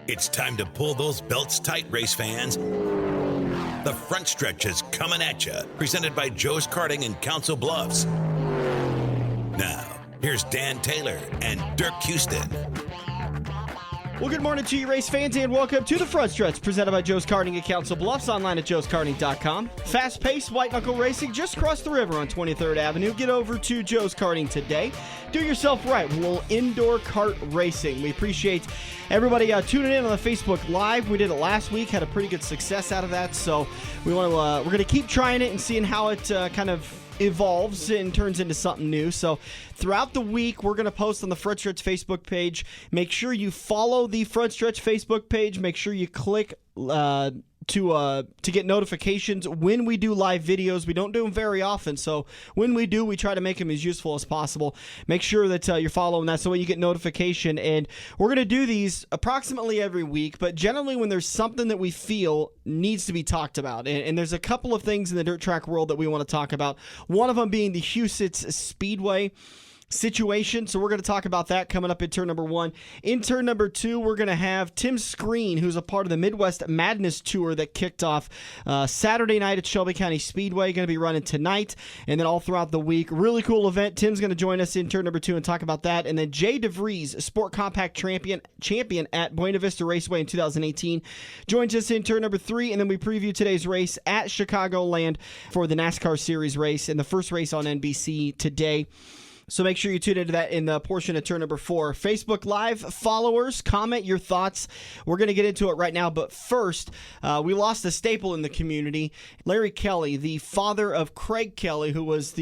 It's time to pull those belts tight, race fans. The front stretch is coming at you, presented by Joe's Karting in Council Bluffs. Now, here's Dan Taylor and Dirk Houston. Well, good morning to you, race fans, and welcome to the front stretch, presented by Joe's Karting at Council Bluffs, online at joeskarting.com. Fast-paced white-knuckle racing just across the river on 23rd Avenue. Get over to Joe's Karting today. Do yourself right with a little indoor kart racing. We appreciate everybody tuning in on the Facebook Live. We did it last week, had a pretty good success out of that, so we're going to keep trying it and seeing how it kind of evolves and turns into something new. So throughout the week, we're going to post on the Front Stretch Facebook page. Make sure you follow the Front Stretch Facebook page. Make sure you click to get notifications when we do live videos. We don't do them very often, so when we do, we try to make them as useful as possible. Make sure that you're following that so you get notification. And we're going to do these approximately every week, but generally when there's something that we feel needs to be talked about. And there's a couple of things in the dirt track world that we want to talk about. One of them being the Husets Speedway situation, so we're going to talk about that coming up in turn number 1. In turn number 2, we're going to have Tim Skaren, who's a part of the Midwest Madness Tour that kicked off Saturday night at Shelby County Speedway, going to be running tonight and then all throughout the week. Really cool event. Tim's going to join us in turn number 2 and talk about that. And then Jay DeVries, Sport Compact champion at Brena Vista Raceway in 2018, joins us in turn number 3, and then we preview today's race at Chicagoland for the NASCAR Series race and the first race on NBC today. So make sure you tune into that in the portion of turn number 4. Facebook Live followers, comment your thoughts. We're going to get into it right now, but first, we lost a staple in the community. Larry Kelly, the father of Craig Kelly, who was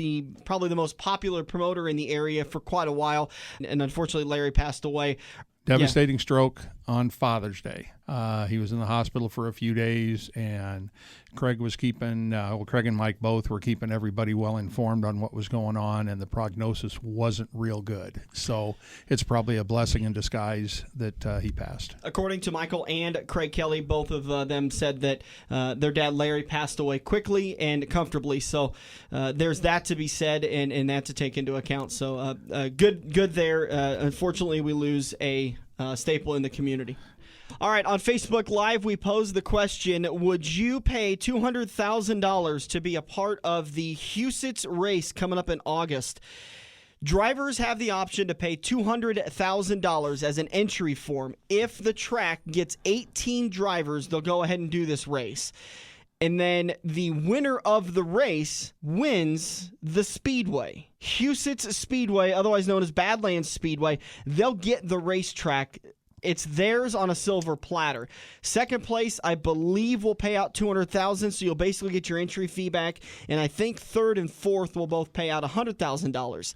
probably the most popular promoter in the area for quite a while, and unfortunately Larry passed away. Devastating stroke on Father's Day. He was in the hospital for a few days, and Craig was Craig and Mike both were keeping everybody well informed on what was going on, and the prognosis wasn't real good. So it's probably a blessing in disguise that he passed. According to Michael and Craig Kelly, both of them said that their dad Larry passed away quickly and comfortably. So there's that to be said and that to take into account. So good there. Unfortunately, we lose a staple in the community. All right, on Facebook Live, we posed the question, would you pay $200,000 to be a part of the Husets race coming up in August? Drivers have the option to pay $200,000 as an entry form. If the track gets 18 drivers, they'll go ahead and do this race. And then the winner of the race wins the Speedway. Husets Speedway, otherwise known as Badlands Speedway, they'll get the racetrack. It's theirs on a silver platter. Second place, I believe, will pay out $200,000, so you'll basically get your entry fee back. And I think third and fourth will both pay out $100,000.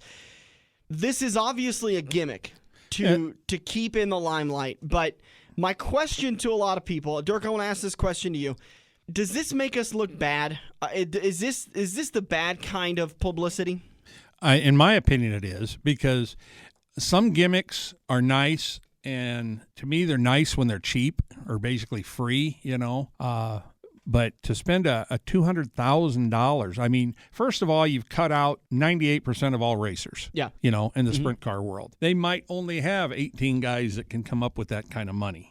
This is obviously a gimmick to keep in the limelight. But my question to a lot of people, Dirk, I want to ask this question to you. Does this make us look bad? Is this the bad kind of publicity? In my opinion, it is, because some gimmicks are nice, and to me, they're nice when they're cheap or basically free, But to spend a $200,000, I mean, first of all, you've cut out 98% of all racers, in the sprint car world. They might only have 18 guys that can come up with that kind of money,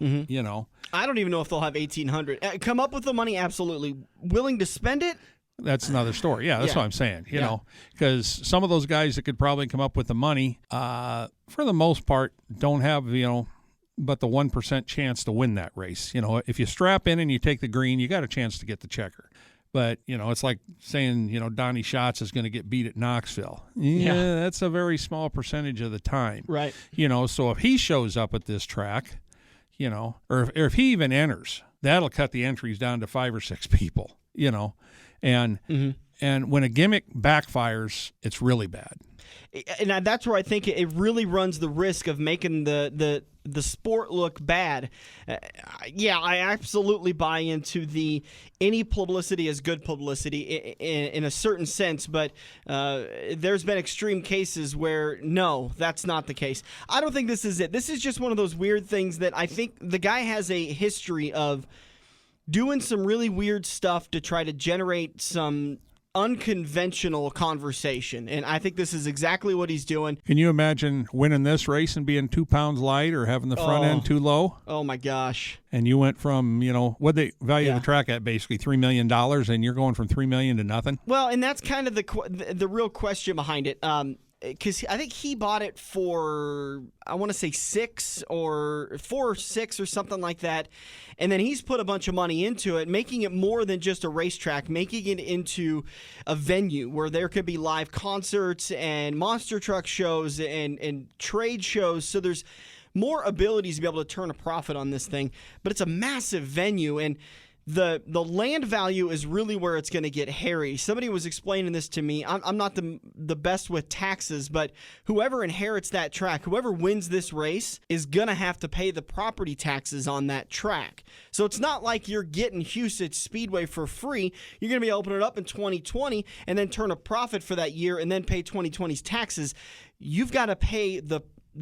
I don't even know if they'll have 1,800. Come up with the money, absolutely. Willing to spend it? That's another story. Yeah, that's what I'm saying, because some of those guys that could probably come up with the money, for the most part, don't have, but the 1% chance to win that race. If you strap in and you take the green, you got a chance to get the checker. But, it's like saying, Donnie Schatz is going to get beat at Knoxville. Yeah, that's a very small percentage of the time. Right. So if he shows up at this track, or if he even enters, that'll cut the entries down to 5 or 6 people, And when a gimmick backfires, it's really bad. And that's where I think it really runs the risk of making the sport look bad. I absolutely buy into any publicity is good publicity in a certain sense, but there's been extreme cases where, no, that's not the case. I don't think this is it. This is just one of those weird things that I think the guy has a history of doing some really weird stuff to try to generate some unconventional conversation, and I think this is exactly what he's doing. Can you imagine winning this race and being 2 pounds light or having the front end too low? Oh my gosh. And you went from, what they value the track at, basically $3 million, and you're going from $3 million to nothing? Well, and that's kind of the real question behind it. Because I think he bought it for, I want to say 4 or 6 or something like that. And then he's put a bunch of money into it, making it more than just a racetrack, making it into a venue where there could be live concerts and monster truck shows and trade shows. So there's more abilities to be able to turn a profit on this thing. But it's a massive venue, and the land value is really where it's going to get hairy. Somebody was explaining this to me. I'm not the best with taxes, but whoever inherits that track, whoever wins this race, is going to have to pay the property taxes on that track. So it's not like you're getting Husets Speedway for free. You're going to be opening it up in 2020 and then turn a profit for that year and then pay 2020's taxes. You've got to pay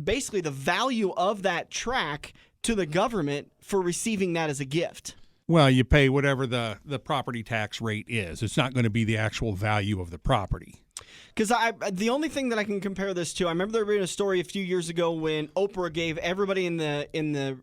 basically the value of that track to the government for receiving that as a gift. Well, you pay whatever the property tax rate is. It's not going to be the actual value of the property. Because the only thing that I can compare this to, I remember there being a story a few years ago when Oprah gave everybody in the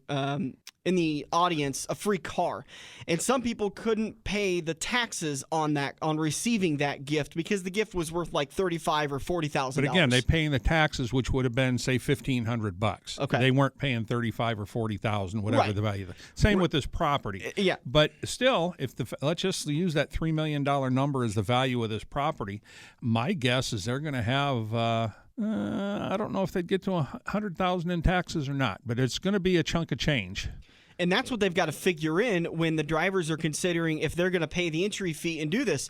audience a free car, and some people couldn't pay the taxes on receiving that gift because the gift was worth like $35,000 or $40,000. But again, they're paying the taxes, which would have been say $1,500. Okay, they weren't paying $35,000 or $40,000, whatever the value. Same with this property. Yeah, but still, let's just use that $3 million number as the value of this property. My guess is they're going to have. I don't know if they'd get to $100,000 in taxes or not, but it's going to be a chunk of change. And that's what they've got to figure in when the drivers are considering if they're going to pay the entry fee and do this.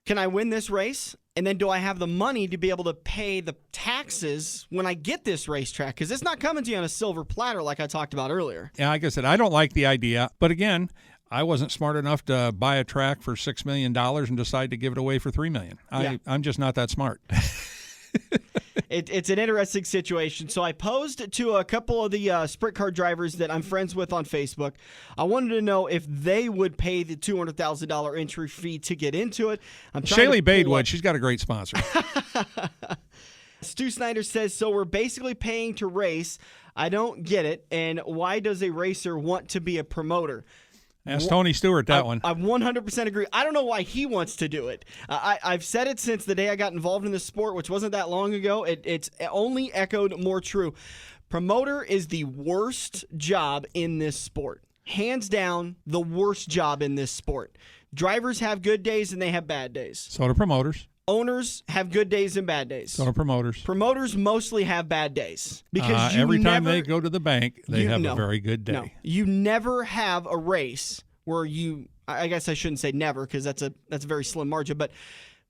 Can I win this race? And then do I have the money to be able to pay the taxes when I get this racetrack? Because it's not coming to you on a silver platter like I talked about earlier. Yeah, like I said, I don't like the idea. But again, I wasn't smart enough to buy a track for $6 million and decide to give it away for $3 million. I'm just not that smart. It's an interesting situation. So I posed to a couple of the sprint car drivers that I'm friends with on Facebook. I wanted to know if they would pay the $200,000 entry fee to get into it. Shaylee Bade would. She's got a great sponsor. Stu Snyder says, so we're basically paying to race. I don't get it. And why does a racer want to be a promoter? Ask Tony Stewart that one. I 100% agree. I don't know why he wants to do it. I've said it since the day I got involved in this sport, which wasn't that long ago. It's only echoed more true. Promoter is the worst job in this sport. Hands down, the worst job in this sport. Drivers have good days and they have bad days. So do promoters. Owners have good days and bad days. So do promoters. Promoters mostly have bad days because every time they go to the bank, they have a very good day. No, you never have a race where I guess I shouldn't say never because that's a very slim margin, but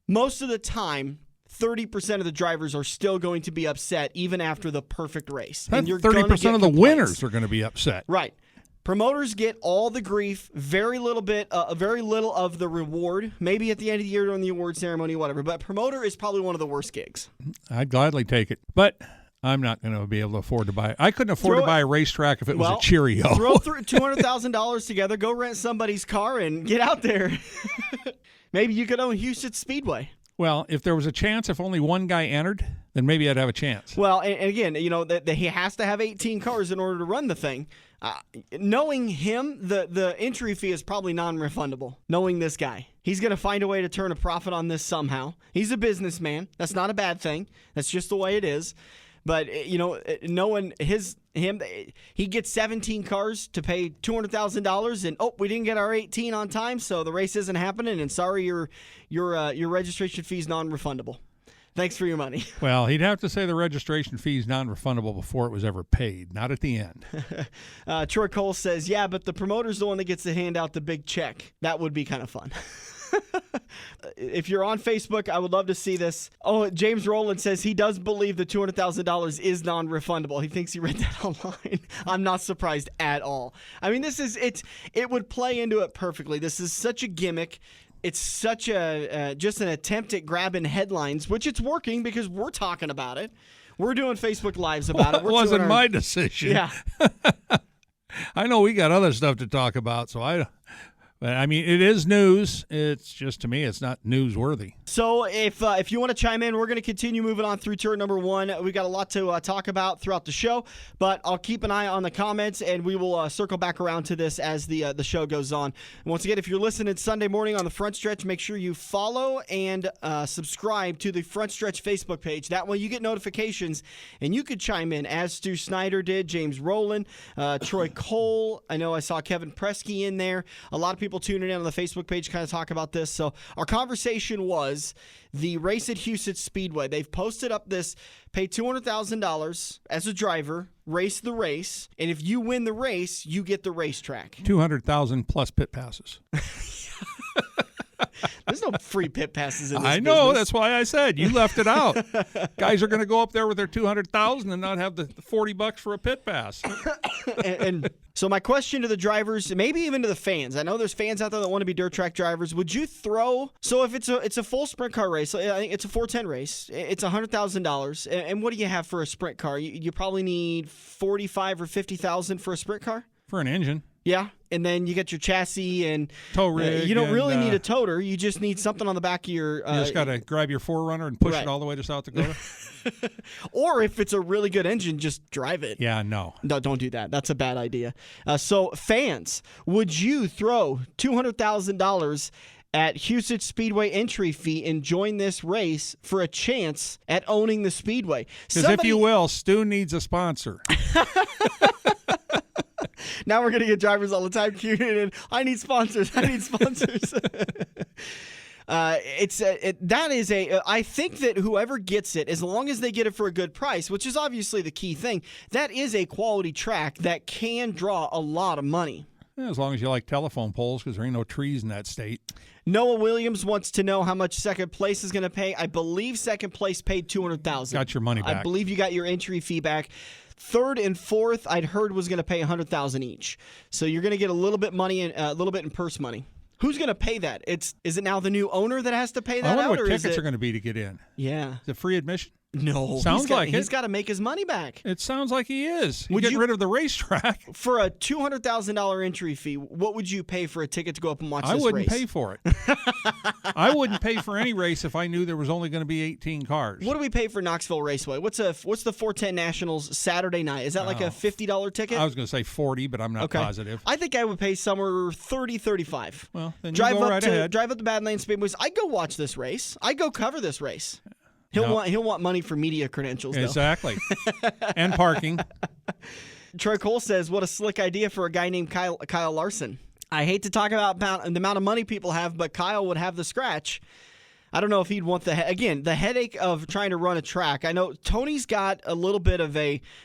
most of the time, 30% of the drivers are still going to be upset even after the perfect race. And 30% of the winners are going to be upset. Right. Promoters get all the grief, very little of the reward, maybe at the end of the year during the award ceremony, whatever. But promoter is probably one of the worst gigs. I'd gladly take it, but I'm not going to be able to afford to buy it. I couldn't afford to buy a racetrack if it was a Cheerio. Throw $200,000 together, go rent somebody's car, and get out there. Maybe you could own Husets Speedway. Well, if there was a chance, if only one guy entered, then maybe I'd have a chance. Well, and again, that he has to have 18 cars in order to run the thing. Knowing him, the entry fee is probably non-refundable. Knowing this guy, he's going to find a way to turn a profit on this somehow. He's a businessman. That's not a bad thing. That's just the way it is. But knowing him, he gets 17 cars to pay $200,000, and we didn't get our 18 on time, so the race isn't happening. And sorry, your registration fee is non-refundable. Thanks for your money. Well, he'd have to say the registration fee is non-refundable before it was ever paid, not at the end. Troy Cole says, yeah, but the promoter's the one that gets to hand out the big check. That would be kind of fun. If you're on Facebook, I would love to see this. Oh, James Rowland says he does believe the $200,000 is non-refundable. He thinks he read that online. I'm not surprised at all. I mean, it would play into it perfectly. This is such a gimmick. It's such just an attempt at grabbing headlines, which it's working because we're talking about it. We're doing Facebook Lives about it. It wasn't my decision. Yeah. I know we got other stuff to talk about, But I mean, it is news. It's just, to me, it's not newsworthy. So if you want to chime in, we're going to continue moving on through turn number 1. We got a lot to talk about throughout the show, but I'll keep an eye on the comments, and we will circle back around to this as the show goes on. And once again, if you're listening Sunday morning on the Front Stretch, make sure you follow and subscribe to the Front Stretch Facebook page. That way you get notifications, and you could chime in, as Stu Snyder did, James Rowland, Troy Cole. I know I saw Kevin Presky in there. A lot of people tuning in on the Facebook page to kind of talk about this. So our conversation was the race at Husets Speedway. They've posted up this, pay $200,000 as a driver, race the race, and if you win the race, you get the racetrack. 200,000 plus pit passes. There's no free pit passes in this I know. business. That's why I said you left it out. Guys are going to go up there with their 200,000 and not have the $40 for a pit pass. and so my question to the drivers, maybe even to the fans, I know there's fans out there that want to be dirt track drivers. Would you throw? So if it's a full sprint car race, I think it's a 410 race. It's $100,000. And what do you have for a sprint car? You probably need 45 or 50,000 for a sprint car For an engine. Yeah, and then you get your chassis and tow rig. You don't really need a toter. You just need something on the back of your. You just got to grab your 4Runner and push it all the way to South Dakota. Or if it's a really good engine, just drive it. Yeah, no, don't do that. That's a bad idea. So fans, would you throw $200,000 at Husets Speedway entry fee and join this race for a chance at owning the Speedway? Because if you will, Stu needs a sponsor. Now we're going to get drivers all the time queuing in. I need sponsors. I need sponsors. I think that whoever gets it, as long as they get it for a good price, which is obviously the key thing, that is a quality track that can draw a lot of money. Yeah, as long as you like telephone poles, because there ain't no trees in that state. Noah Williams wants to know how much second place is going to pay. I believe second place paid $200,000. Got your money back. I believe you got your entry fee back. Third and fourth, I'd heard was going to pay $100,000 each. So you're going to get a little bit money, a little bit in purse money. Who's going to pay that? Is it now the new owner that has to pay that? I wonder what tickets are going to be to get in. Yeah, is it free admission? No, sounds like he's got to make his money back. It sounds like he is. Would get rid of the racetrack for a $200,000 entry fee? What would you pay for a ticket to go up and watch this race? I wouldn't pay for it. I wouldn't pay for any race if I knew there was only going to be 18 cars. What do we pay for Knoxville Raceway? What's the 410 Nationals Saturday night? Is that like a $50 ticket? I was going to say 40, but I'm not positive. I think I would pay somewhere $30, $35. Well, then you go right ahead. Drive up to Badlands Speedway. I'd go watch this race. I'd go cover this race. He'll want money for media credentials, though. Exactly. And parking. Troy Cole says, what a slick idea for a guy named Kyle Larson. I hate to talk about the amount of money people have, but Kyle would have the scratch. I don't know if he'd want the headache of trying to run a track. I know Tony's got a little bit of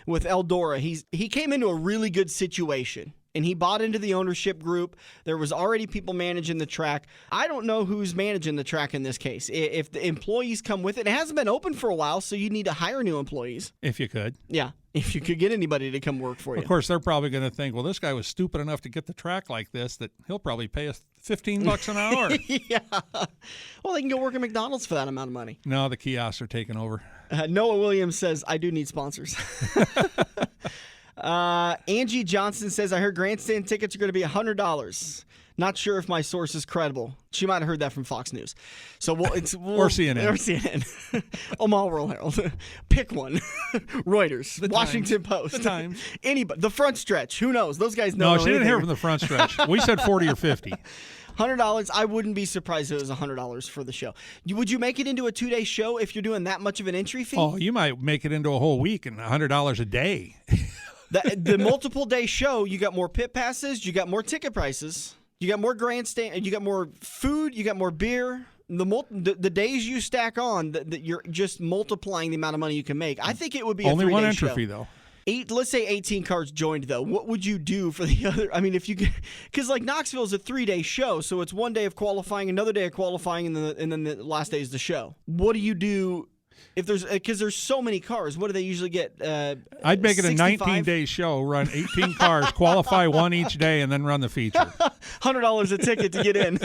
with Eldora. He came into a really good situation. And he bought into the ownership group. There was already people managing the track. I don't know who's managing the track in this case. If the employees come with it, it hasn't been open for a while, so you need to hire new employees. If you could. Yeah, if you could get anybody to come work for you. Of course, they're probably going to think, well, this guy was stupid enough to get the track like this that he'll probably pay us $15 an hour. Yeah. Well, they can go work at McDonald's for that amount of money. No, the kiosks are taking over. Noah Williams says, I do need sponsors. Angie Johnson says, I heard grandstand tickets are going to be $100. Not sure if my source is credible. She might have heard that from Fox News. So or CNN. Or CNN. Omaha World Herald. Pick one. Reuters. The Washington Times. Post. The Times. Anybody. The Front Stretch. Who knows? Those guys know. No, she didn't hear from the Front Stretch. We said 40 or 50. $100. I wouldn't be surprised if it was $100 for the show. Would you make it into a 2-day show if you're doing that much of an entry fee? Oh, you might make it into a whole week and $100 a day. The multiple day show, you got more pit passes, you got more ticket prices, you got more grandstand, you got more food, you got more beer. The days you stack on, you're just multiplying the amount of money you can make. I think it would be only a 3-day one entry show. fee though. Let's say 18 cars joined though. What would you do for the other? I mean, if you because like Knoxville is a 3-day show, so it's 1 day of qualifying, another day of qualifying, and then the last day is the show. What do you do? If because there's so many cars, what do they usually get? I'd make it 65? A 19-day show, run 18 cars, qualify one each day, and then run the feature. $100 a ticket to get in.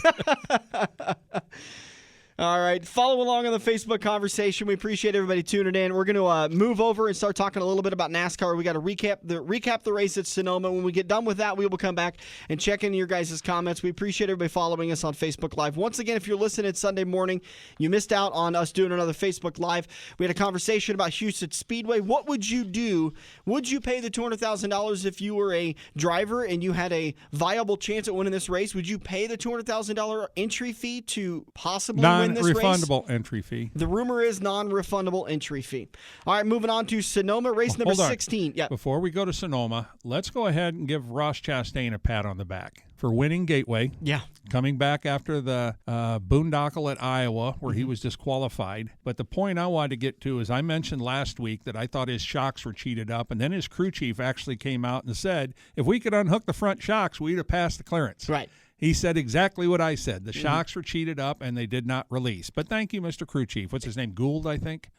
All right, follow along on the Facebook conversation. We appreciate everybody tuning in. We're going to move over and start talking a little bit about NASCAR. We got to recap the race at Sonoma. When we get done with that, we will come back and check into your guys' comments. We appreciate everybody following us on Facebook Live. Once again, if you're listening Sunday morning, you missed out on us doing another Facebook Live. We had a conversation about Husets Speedway. What would you do? Would you pay the $200,000 if you were a driver and you had a viable chance at winning this race? Would you pay the $200,000 entry fee to possibly win this race? Non-refundable entry fee. The rumor is non-refundable entry fee. All right, moving on to Sonoma, race number 16. Yeah. Before we go to Sonoma, let's go ahead and give Ross Chastain a pat on the back for winning Gateway. Yeah. Coming back after the boondoggle at Iowa where he was disqualified. But the point I wanted to get to is I mentioned last week that I thought his shocks were cheated up, and then his crew chief actually came out and said, if we could unhook the front shocks, we'd have passed the clearance. Right. He said exactly what I said. The shocks were cheated up, and they did not release. But thank you, Mr. Crew Chief. What's his name? Gould, I think?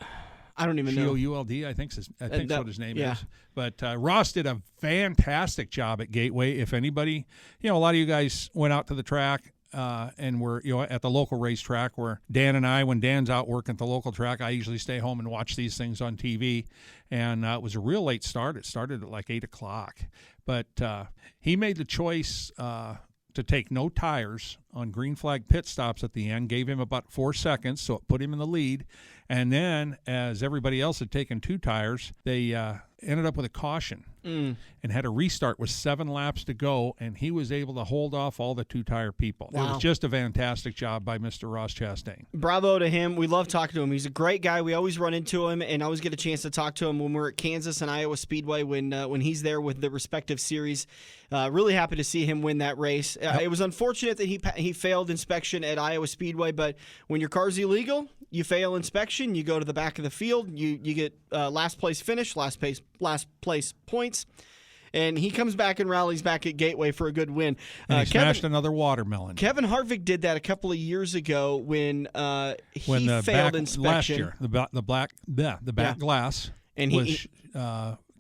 I don't even know. G-O-U-L-D, I think that's what his name yeah. is. But Ross did a fantastic job at Gateway. If anybody, a lot of you guys went out to the track and were at the local racetrack where Dan and I, when Dan's out working at the local track, I usually stay home and watch these things on TV. And it was a real late start. It started at like 8 o'clock. But he made the choice to take no tires on green flag pit stops at the end, gave him about 4 seconds, so it put him in the lead. And then, as everybody else had taken 2 tires, they ended up with a caution and had a restart with 7 laps to go, and he was able to hold off all the 2-tire people. Wow. It was just a fantastic job by Mr. Ross Chastain. Bravo to him. We love talking to him. He's a great guy. We always run into him, and always get a chance to talk to him when we're at Kansas and Iowa Speedway when he's there with the respective series. Really happy to see him win that race. It was unfortunate that he failed inspection at Iowa Speedway, but when your car's illegal, you fail inspection, you go to the back of the field, you get last place finish, last place points, and he comes back and rallies back at Gateway for a good win. And he smashed another watermelon. Kevin Harvick did that a couple of years ago when he failed inspection. Last year, the back glass and was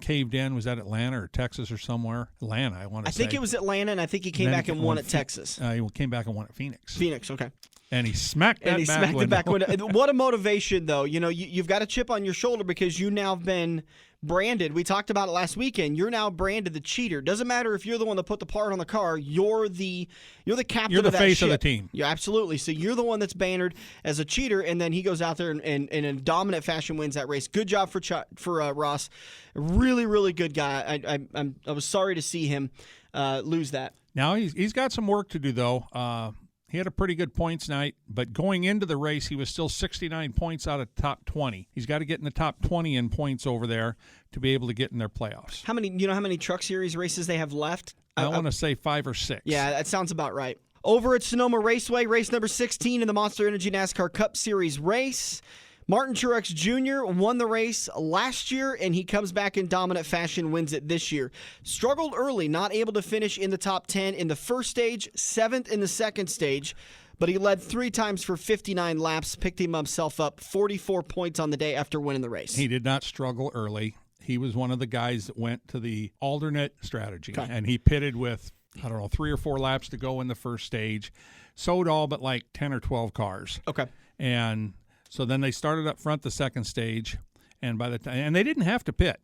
caved in. Was that Atlanta or Texas or somewhere? Atlanta, I want to say. I think it was Atlanta, and I think he came back and won at Texas. He came back and won at Phoenix. Phoenix, okay. And he smacked the back window. What a motivation, though. You've got a chip on your shoulder because you now have been branded. We talked about it last weekend. You're now branded the cheater. Doesn't matter if you're the one that put the part on the car. You're the captain. You're the of that face ship. of the team. Yeah, absolutely. So you're the one that's bannered as a cheater, and then he goes out there and in a dominant fashion wins that race. Good job for Ross. Really, really good guy. I was sorry to see him lose that. Now he's got some work to do though. He had a pretty good points night, but going into the race, he was still 69 points out of top 20. He's got to get in the top 20 in points over there to be able to get in their playoffs. How many Truck Series races they have left? I want to say 5 or 6. Yeah, that sounds about right. Over at Sonoma Raceway, race number 16 in the Monster Energy NASCAR Cup Series race. Martin Truex Jr. won the race last year, and he comes back in dominant fashion, wins it this year. Struggled early, not able to finish in the top 10 in the first stage, 7th in the second stage, but he led 3 times for 59 laps, picked himself up 44 points on the day after winning the race. He did not struggle early. He was one of the guys that went to the alternate strategy, and he pitted with, 3 or 4 laps to go in the first stage, sold all but like 10 or 12 cars. Okay. And so then they started up front the second stage, and by the time, and they didn't have to pit,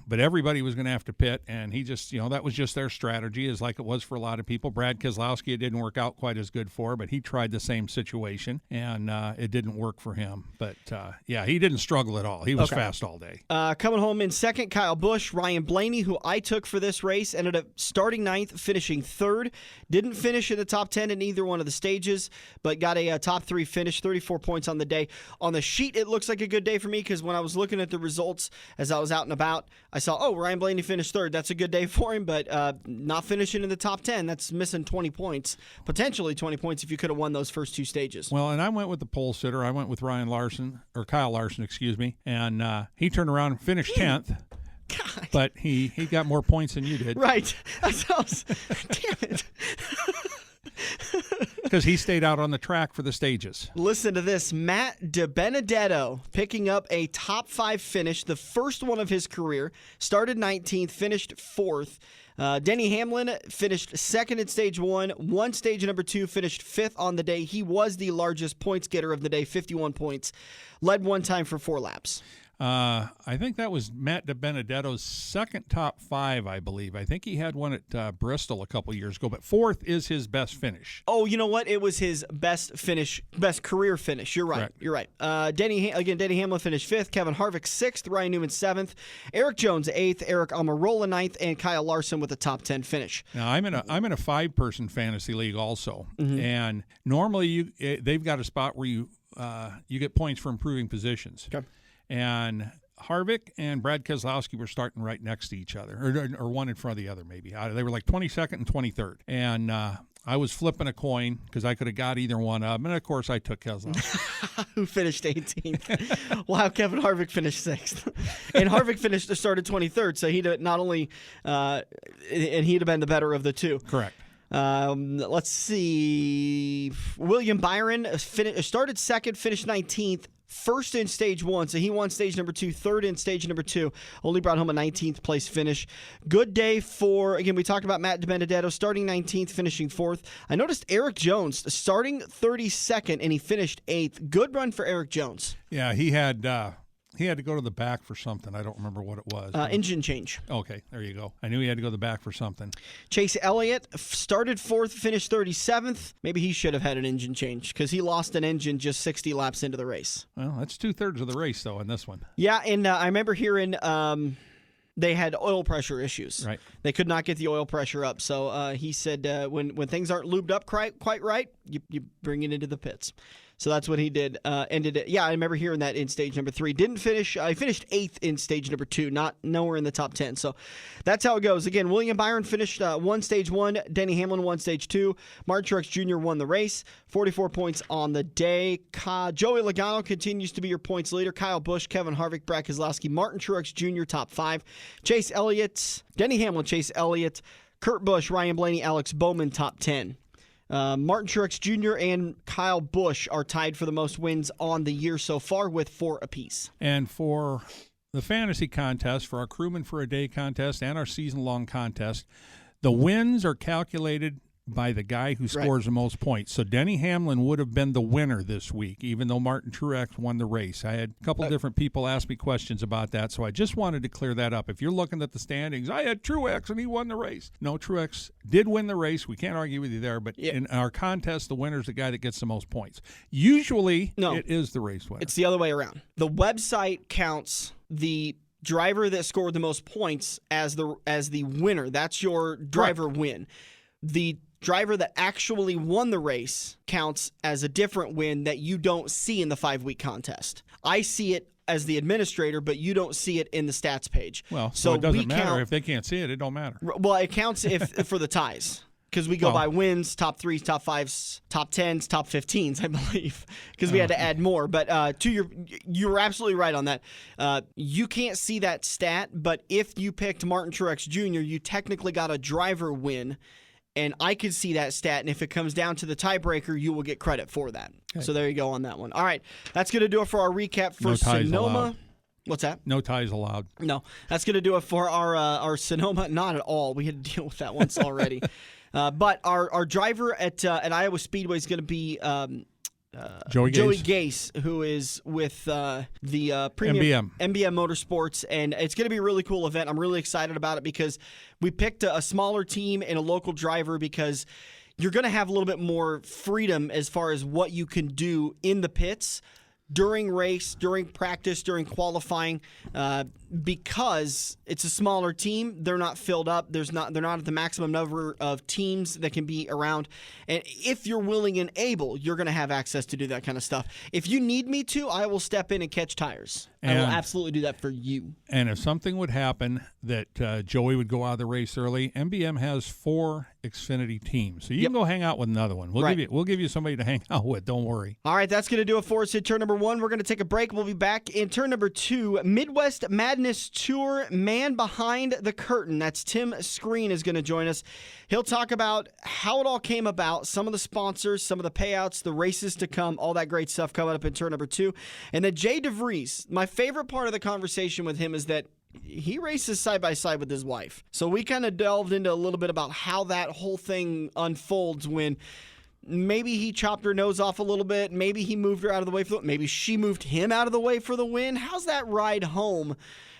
but everybody was going to have to pit, and he just, that was just their strategy, is like it was for a lot of people. Brad Keselowski, it didn't work out quite as good for, but he tried the same situation, and it didn't work for him. But he didn't struggle at all. He was fast all day. Coming home in second, Kyle Busch. Ryan Blaney, who I took for this race, ended up starting 9th, finishing 3rd. Didn't finish in the top 10 in either one of the stages, but got a top 3 finish, 34 points on the day. On the sheet, it looks like a good day for me because when I was looking at the results as I was out and about, I saw, Ryan Blaney finished 3rd. That's a good day for him, but not finishing in the top 10, that's missing 20 points, potentially 20 points if you could have won those first 2 stages. Well, and I went with the pole sitter. I went with Kyle Larson, and he turned around and finished 10th. God. But he got more points than you did. Right. Damn it. because he stayed out on the track for the stages. Listen to this. Matt DiBenedetto picking up a top 5 finish, the first one of his career. Started 19th, finished 4th. Denny Hamlin finished 2nd in stage 1, won stage number 2, finished 5th on the day. He was the largest points getter of the day, 51 points. Led one time for 4 laps. I think that was Matt DiBenedetto's second top 5, I believe. I think he had one at Bristol a couple years ago, but 4th is his best finish. Oh, you know what? It was his best career finish. You're right. Correct. You're right. Denny Hamlin finished 5th, Kevin Harvick 6th, Ryan Newman 7th, Eric Jones 8th, Eric Almirola 9th, and Kyle Larson with a top 10 finish. Now, I'm in a 5-person fantasy league also, and normally they've got a spot where you get points for improving positions. Okay. And Harvick and Brad Keselowski were starting right next to each other, or one in front of the other maybe. They were like 22nd and 23rd. And I was flipping a coin because I could have got either one of them. And, of course, I took Keselowski. Who finished 18th. Wow, Kevin Harvick finished 6th. And Harvick started 23rd, so he'd not only and he'd have been the better of the two. Correct. Let's see. William Byron started 2nd, finished 19th. 1st in stage 1, so he won stage number 2, 3rd in stage number 2, only brought home a 19th place finish. Good day for, again, we talked about Matt DiBenedetto starting 19th, finishing 4th. I noticed Eric Jones starting 32nd, and he finished 8th. Good run for Eric Jones. Yeah, he had to go to the back for something. I don't remember what it was. Engine change. Okay, there you go. I knew he had to go to the back for something. Chase Elliott started 4th, finished 37th. Maybe he should have had an engine change because he lost an engine just 60 laps into the race. Well, that's 2/3 of the race, though, in this one. Yeah, and I remember hearing they had oil pressure issues. Right. They could not get the oil pressure up. So he said when things aren't lubed up quite right, you bring it into the pits. So that's what he did. Ended it. Yeah, I remember hearing that in stage number 3. Didn't finish. He finished 8th in stage number 2. Nowhere in the top 10. So that's how it goes. Again, William Byron finished won stage 1. Denny Hamlin won stage 2. Martin Truex Jr. won the race. 44 points on the day. Joey Logano continues to be your points leader. Kyle Busch, Kevin Harvick, Brad Keselowski, Martin Truex Jr. top 5. Chase Elliott, Denny Hamlin, Chase Elliott, Kurt Busch, Ryan Blaney, Alex Bowman top 10. Martin Truex Jr. and Kyle Busch are tied for the most wins on the year so far with 4 apiece. And for the fantasy contest, for our Crewman for a Day contest and our season-long contest, the wins are calculated by the guy who scores the most points. So Denny Hamlin would have been the winner this week, even though Martin Truex won the race. I had a couple different people ask me questions about that, so I just wanted to clear that up. If you're looking at the standings, I had Truex and he won the race. No, Truex did win the race. We can't argue with you there, but in our contest, the winner's the guy that gets the most points. Usually, it is the race winner. It's the other way around. The website counts the driver that scored the most points as the winner. That's your driver win. The driver that actually won the race counts as a different win that you don't see in the 5-week contest. I see it as the administrator, but you don't see it in the stats page. Well, so it doesn't matter. If they can't see it, it don't matter. Well, it counts for the ties. Because we go by wins, top 3s, top 5s, top 10s, top 15s, I believe. Because we had to add more. But you're absolutely right on that. You can't see that stat, but if you picked Martin Truex Jr., you technically got a driver win. And I could see that stat, and if it comes down to the tiebreaker, you will get credit for that. Okay. So there you go on that one. All right, that's going to do it for our recap for Sonoma. Allowed. What's that? No ties allowed. No, that's going to do it for our Sonoma. Not at all. We had to deal with that once already. But our driver at Iowa Speedway is going to be Joey Gase, who is with the premium MBM Motorsports, and it's going to be a really cool event. I'm really excited about it because we picked a smaller team and a local driver because you're going to have a little bit more freedom as far as what you can do in the pits during race, during practice, during qualifying, because it's a smaller team. They're not filled up. They're not at the maximum number of teams that can be around. And if you're willing and able, you're going to have access to do that kind of stuff. If you need me to, I will step in and catch tires. I will absolutely do that for you. And if something would happen that Joey would go out of the race early, MBM has 4 Xfinity teams. So you can go hang out with another one. We'll give you somebody to hang out with. Don't worry. All right, that's going to do it for us in turn number 1. We're going to take a break. We'll be back in turn number 2. Midwest Madness Tour, man behind the curtain. That's Tim Skaren is going to join us. He'll talk about how it all came about, some of the sponsors, some of the payouts, the races to come, all that great stuff coming up in turn number 2. And then Jay DeVries, my favorite part of the conversation with him is that he races side by side with his wife. So we kind of delved into a little bit about how that whole thing unfolds when maybe he chopped her nose off a little bit, maybe he moved her out of the way for the, maybe she moved him out of the way for the win. How's that ride home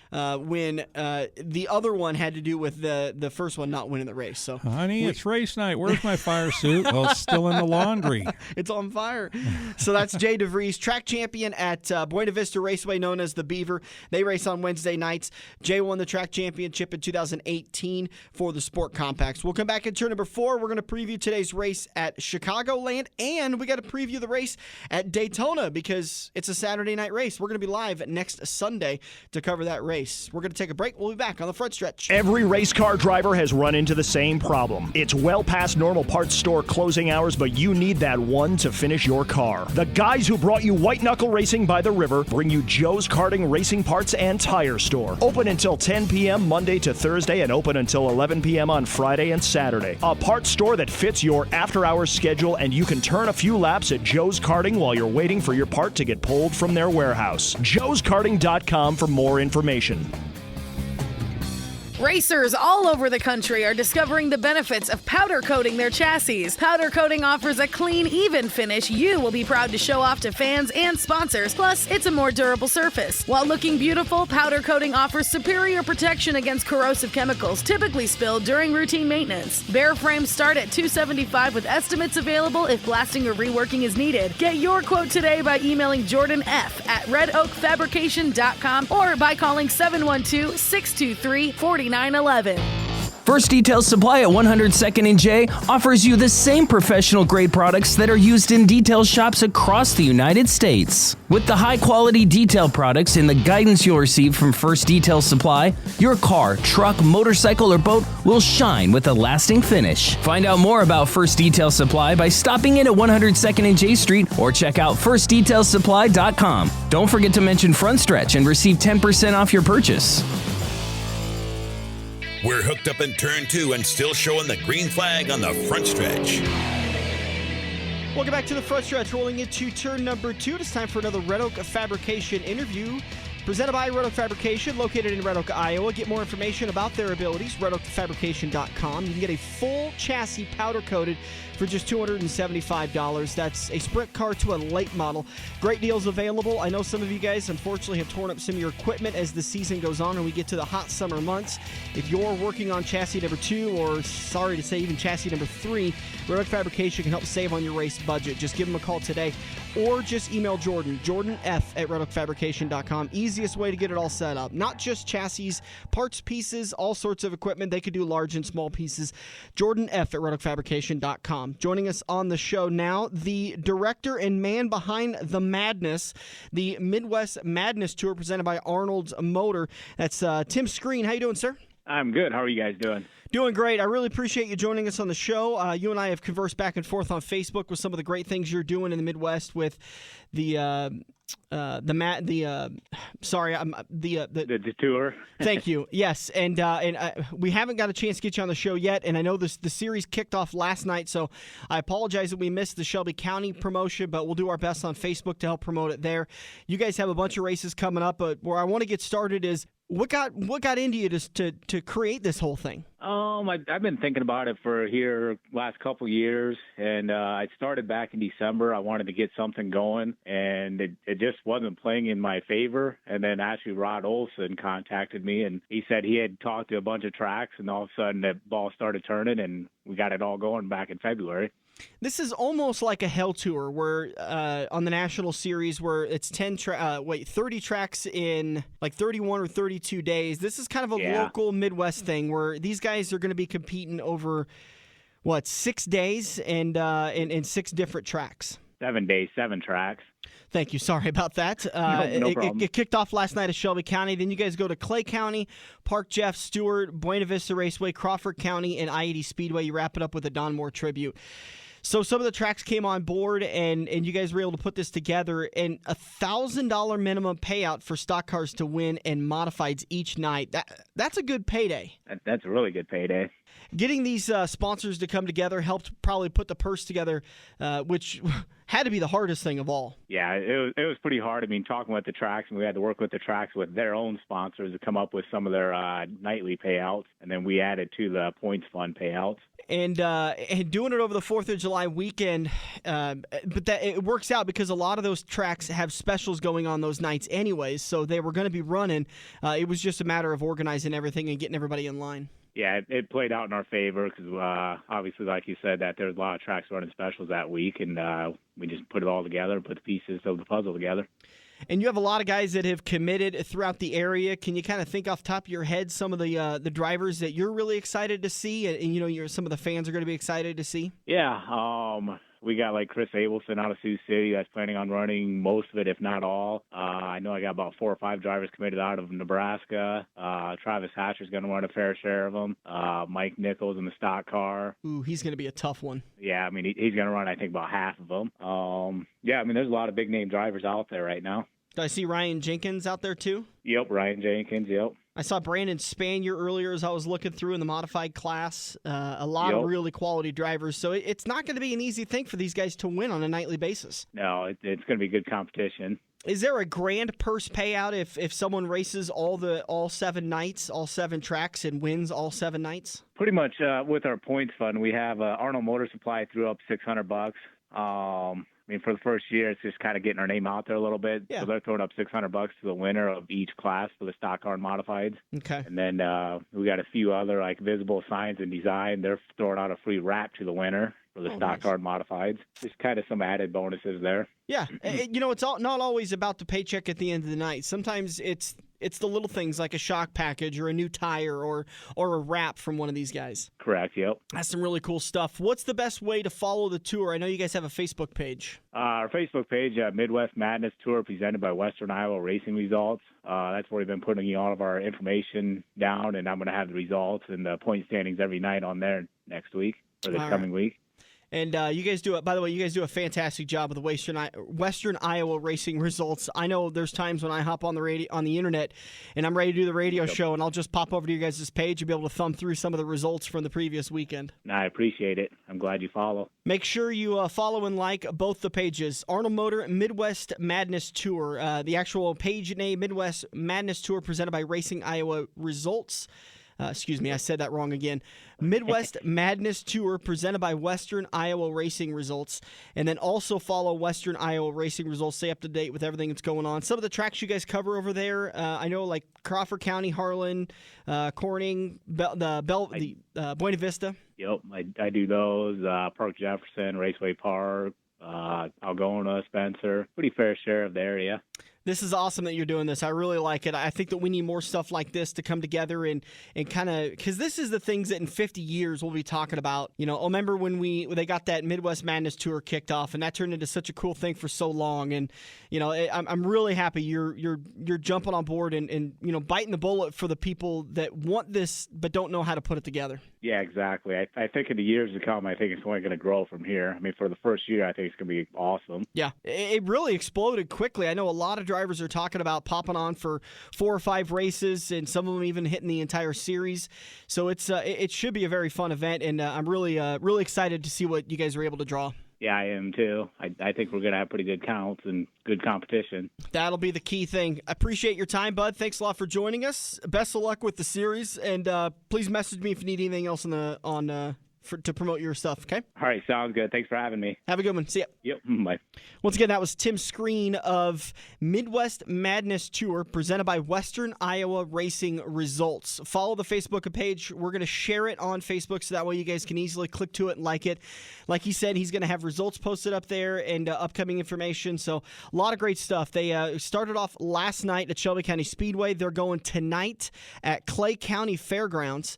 when the other one had to do with the first one not winning the race? So, honey, it's race night. Where's my fire suit? Well, it's still in the laundry. It's on fire. So that's Jay DeVries, track champion at Buena Vista Raceway, known as the Beaver. They race on Wednesday nights. Jay won the track championship in 2018 for the Sport Compacts. We'll come back in turn number 4. We're going to preview today's race at Chicagoland, and we got to preview the race at Daytona because it's a Saturday night race. We're going to be live next Sunday to cover that race. We're going to take a break. We'll be back on the front stretch. Every race car driver has run into the same problem. It's well past normal parts store closing hours, but you need that one to finish your car. The guys who brought you White Knuckle Racing by the River bring you Joe's Karting Racing Parts and Tire Store. Open until 10 p.m. Monday to Thursday and open until 11 p.m. on Friday and Saturday. A parts store that fits your after-hours schedule, and you can turn a few laps at Joe's Karting while you're waiting for your part to get pulled from their warehouse. joeskarting.com for more information. Racers all over the country are discovering the benefits of powder coating their chassis. Powder coating offers a clean, even finish you will be proud to show off to fans and sponsors. Plus, it's a more durable surface. While looking beautiful, powder coating offers superior protection against corrosive chemicals typically spilled during routine maintenance. Bare frames start at $275 with estimates available if blasting or reworking is needed. Get your quote today by emailing Jordan F. at redoakfabrication.com or by calling 712-623-4911. First Detail Supply at 102nd and J offers you the same professional-grade products that are used in detail shops across the United States. With the high-quality detail products and the guidance you'll receive from First Detail Supply, your car, truck, motorcycle, or boat will shine with a lasting finish. Find out more about First Detail Supply by stopping in at 102nd and J Street or check out firstdetailsupply.com. Don't forget to mention Front Stretch and receive 10% off your purchase. We're hooked up in turn 2 and still showing the green flag on the front stretch. Welcome back to the front stretch. Rolling into turn number 2. It's time for another Red Oak Fabrication interview. Presented by Red Oak Fabrication, located in Red Oak, Iowa. Get more information about their abilities, redoakfabrication.com. You can get a full chassis powder coated for just $275. That's a sprint car to a late model. Great deals available. I know some of you guys, unfortunately, have torn up some of your equipment as the season goes on and we get to the hot summer months. If you're working on chassis number 2, or sorry to say even chassis number 3, Red Oak Fabrication can help save on your race budget. Just give them a call today or just email Jordan F. at redoakfabrication.com. Easiest way to get it all set up. Not just chassis, parts, pieces, all sorts of equipment. They could do large and small pieces. Jordan F. at redoakfabrication.com. Joining us on the show now, the director and man behind the madness, the Midwest Madness Tour presented by Arnold's Motor. That's Tim Skaren. How you doing, sir? I'm good. How are you guys doing? Doing great. I really appreciate you joining us on the show. You and I have conversed back and forth on Facebook with some of the great things you're doing in the Midwest with the tour. Thank you. Yes, and we haven't got a chance to get you on the show yet, and I know the series kicked off last night, so I apologize that we missed the Shelby County promotion, but we'll do our best on Facebook to help promote it there. You guys have a bunch of races coming up, but where I want to get started is what got into you to create this whole thing? I've been thinking about it for here last couple years, and I started back in December. I wanted to get something going, and it just wasn't playing in my favor. And then actually Rod Olson contacted me, and he said he had talked to a bunch of tracks, and all of a sudden the ball started turning, and we got it all going back in February. This is almost like a hell tour where on the national series where it's 30 tracks in like 31 or 32 days. This is kind of a local Midwest thing where these guys are going to be competing over 6 days and in 6 different tracks. 7 days, 7 tracks. Thank you. Sorry about that. No problem. It kicked off last night at Shelby County. Then you guys go to Clay County, Park Jeff Stewart, Buena Vista Raceway, Crawford County, and I-80 Speedway. You wrap it up with a Don Moore tribute. So some of the tracks came on board, and you guys were able to put this together. And $1,000 minimum payout for stock cars to win and modifieds each night. That's a good payday. That's a really good payday. Getting these sponsors to come together helped probably put the purse together, which had to be the hardest thing of all. Yeah, it was pretty hard. I mean, talking with the tracks, and we had to work with the tracks with their own sponsors to come up with some of their nightly payouts, and then we added to the points fund payouts. And doing it over the 4th of July weekend, but that it works out because a lot of those tracks have specials going on those nights anyways, so they were going to be running. It was just a matter of organizing everything and getting everybody in line. Yeah, it played out in our favor because obviously, like you said, that there's a lot of tracks running specials that week, and we just put it all together, put the pieces of the puzzle together. And you have a lot of guys that have committed throughout the area. Can you kind of think off the top of your head some of the drivers that you're really excited to see, and some of the fans are going to be excited to see? Yeah, we got like Chris Abelson out of Sioux City that's planning on running most of it, if not all. I know I got about 4 or 5 drivers committed out of Nebraska. Travis Hatcher's going to run a fair share of them. Mike Nichols in the stock car. Ooh, he's going to be a tough one. Yeah, I mean, he's going to run, I think, about half of them. Yeah, I mean, there's a lot of big-name drivers out there right now. Do I see Ryan Jenkins out there too? Yep, Ryan Jenkins, yep. I saw Brandon Spanier earlier as I was looking through in the modified class. A lot of really quality drivers. So it's not going to be an easy thing for these guys to win on a nightly basis. No, it's going to be good competition. Is there a grand purse payout if someone races all 7 nights, all 7 tracks, and wins all 7 nights? Pretty much with our points fund, we have Arnold Motor Supply threw up $600. I mean, for the first year, it's just kind of getting our name out there a little bit. Yeah. So they're throwing up $600 to the winner of each class for the stock car and modifieds. Okay. And then we got a few other, like Visible Signs and Design. They're throwing out a free wrap to the winner for the stock car and modifieds. Just kind of some added bonuses there. Yeah. It's not always about the paycheck at the end of the night. Sometimes it's the little things like a shock package or a new tire or a wrap from one of these guys. Correct, yep. That's some really cool stuff. What's the best way to follow the tour? I know you guys have a Facebook page. Our Facebook page, Midwest Madness Tour, presented by Western Iowa Racing Results. That's where we've been putting all of our information down, and I'm going to have the results and the point standings every night on there next week or this coming week. And you guys do it. By the way, you guys do a fantastic job with the Western Iowa Racing Results. I know there's times when I hop on the internet, and I'm ready to do the radio show, and I'll just pop over to your guys' page and be able to thumb through some of the results from the previous weekend. I appreciate it. I'm glad you follow. Make sure you follow and like both the pages. Arnold Motor Midwest Madness Tour. The actual page name, Midwest Madness Tour, presented by Racing Iowa Results. Excuse me, I said that wrong again. Midwest Madness Tour presented by Western Iowa Racing Results. And then also follow Western Iowa Racing Results. Stay up to date with everything that's going on. Some of the tracks you guys cover over there, I know like Crawford County, Harlan, Corning, Buena Vista. Yep, I do those. Park Jefferson, Raceway Park, Algona, Spencer. Pretty fair share of the area. This is awesome that you're doing this. I really like it. I think that we need more stuff like this to come together and kind of, because this is the things that in 50 years we'll be talking about. Remember when they got that Midwest Madness Tour kicked off, and that turned into such a cool thing for so long. And I'm really happy you're jumping on board and biting the bullet for the people that want this but don't know how to put it together. Yeah, exactly. I think in the years to come, I think it's only going to grow from here. I mean, for the first year, I think it's going to be awesome. Yeah, it really exploded quickly. I know a lot of drivers are talking about popping on for 4 or 5 races, and some of them even hitting the entire series. So it should be a very fun event, and I'm really excited to see what you guys are able to draw. Yeah, I am too. I think we're going to have pretty good counts and good competition. That'll be the key thing. I appreciate your time, bud. Thanks a lot for joining us. Best of luck with the series, and please message me if you need anything else to promote your stuff, okay? All right, sounds good. Thanks for having me. Have a good one. See ya. Yep, bye. Once again, that was Tim Skaren of Midwest Madness Tour, presented by Western Iowa Racing Results. Follow the Facebook page. We're going to share it on Facebook so that way you guys can easily click to it and like it. Like he said, he's going to have results posted up there and upcoming information. So a lot of great stuff. They started off last night at Shelby County Speedway. They're going tonight at Clay County Fairgrounds.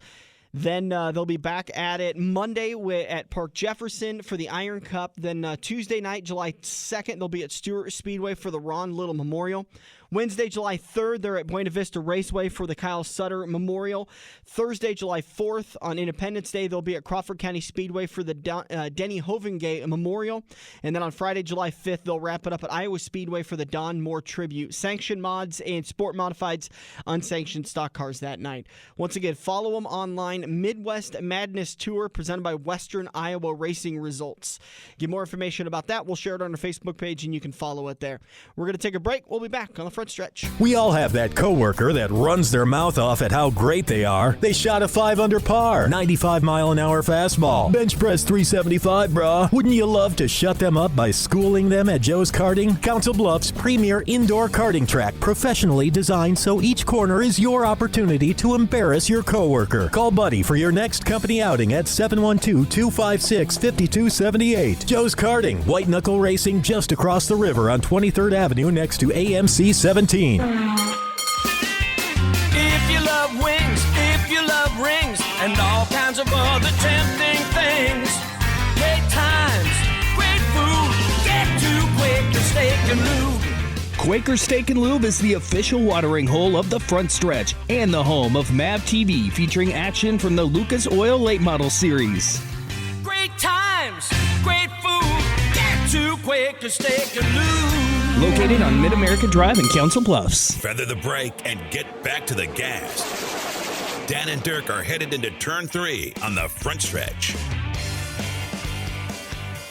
Then they'll be back at it Monday at Park Jefferson for the Iron Cup. Then Tuesday night, July 2nd, they'll be at Stewart Speedway for the Ron Little Memorial. Wednesday, July 3rd, they're at Buena Vista Raceway for the Kyle Sutter Memorial. Thursday, July 4th, on Independence Day, they'll be at Crawford County Speedway for the Denny Hovingay Memorial. And then on Friday, July 5th, they'll wrap it up at Iowa Speedway for the Don Moore Tribute. Sanctioned mods and sport modifieds, unsanctioned stock cars that night. Once again, follow them online, Midwest Madness Tour, presented by Western Iowa Racing Results. Get more information about that. We'll share it on our Facebook page, and you can follow it there. We're going to take a break. We'll be back on the front stretch. We all have that coworker that runs their mouth off at how great they are. They shot a 5 under par, 95-mile-an-hour fastball, bench press 375, brah. Wouldn't you love to shut them up by schooling them at Joe's Karting? Council Bluffs' premier indoor karting track, professionally designed so each corner is your opportunity to embarrass your coworker. Call Buddy for your next company outing at 712-256-5278. Joe's Karting, white knuckle racing just across the river on 23rd Avenue next to AMC 17. If you love wings, if you love rings, and all kinds of other tempting things, great times, great food, get to Quaker Steak and Lube. Quaker Steak and Lube is the official watering hole of the front stretch and the home of MAV TV, featuring action from the Lucas Oil Late Model Series. Great times, great food, get to Quaker Steak and Lube. Located on Mid-America Drive in Council Bluffs. Feather the brake and get back to the gas. Dan and Dirk are headed into turn 3 on the front stretch.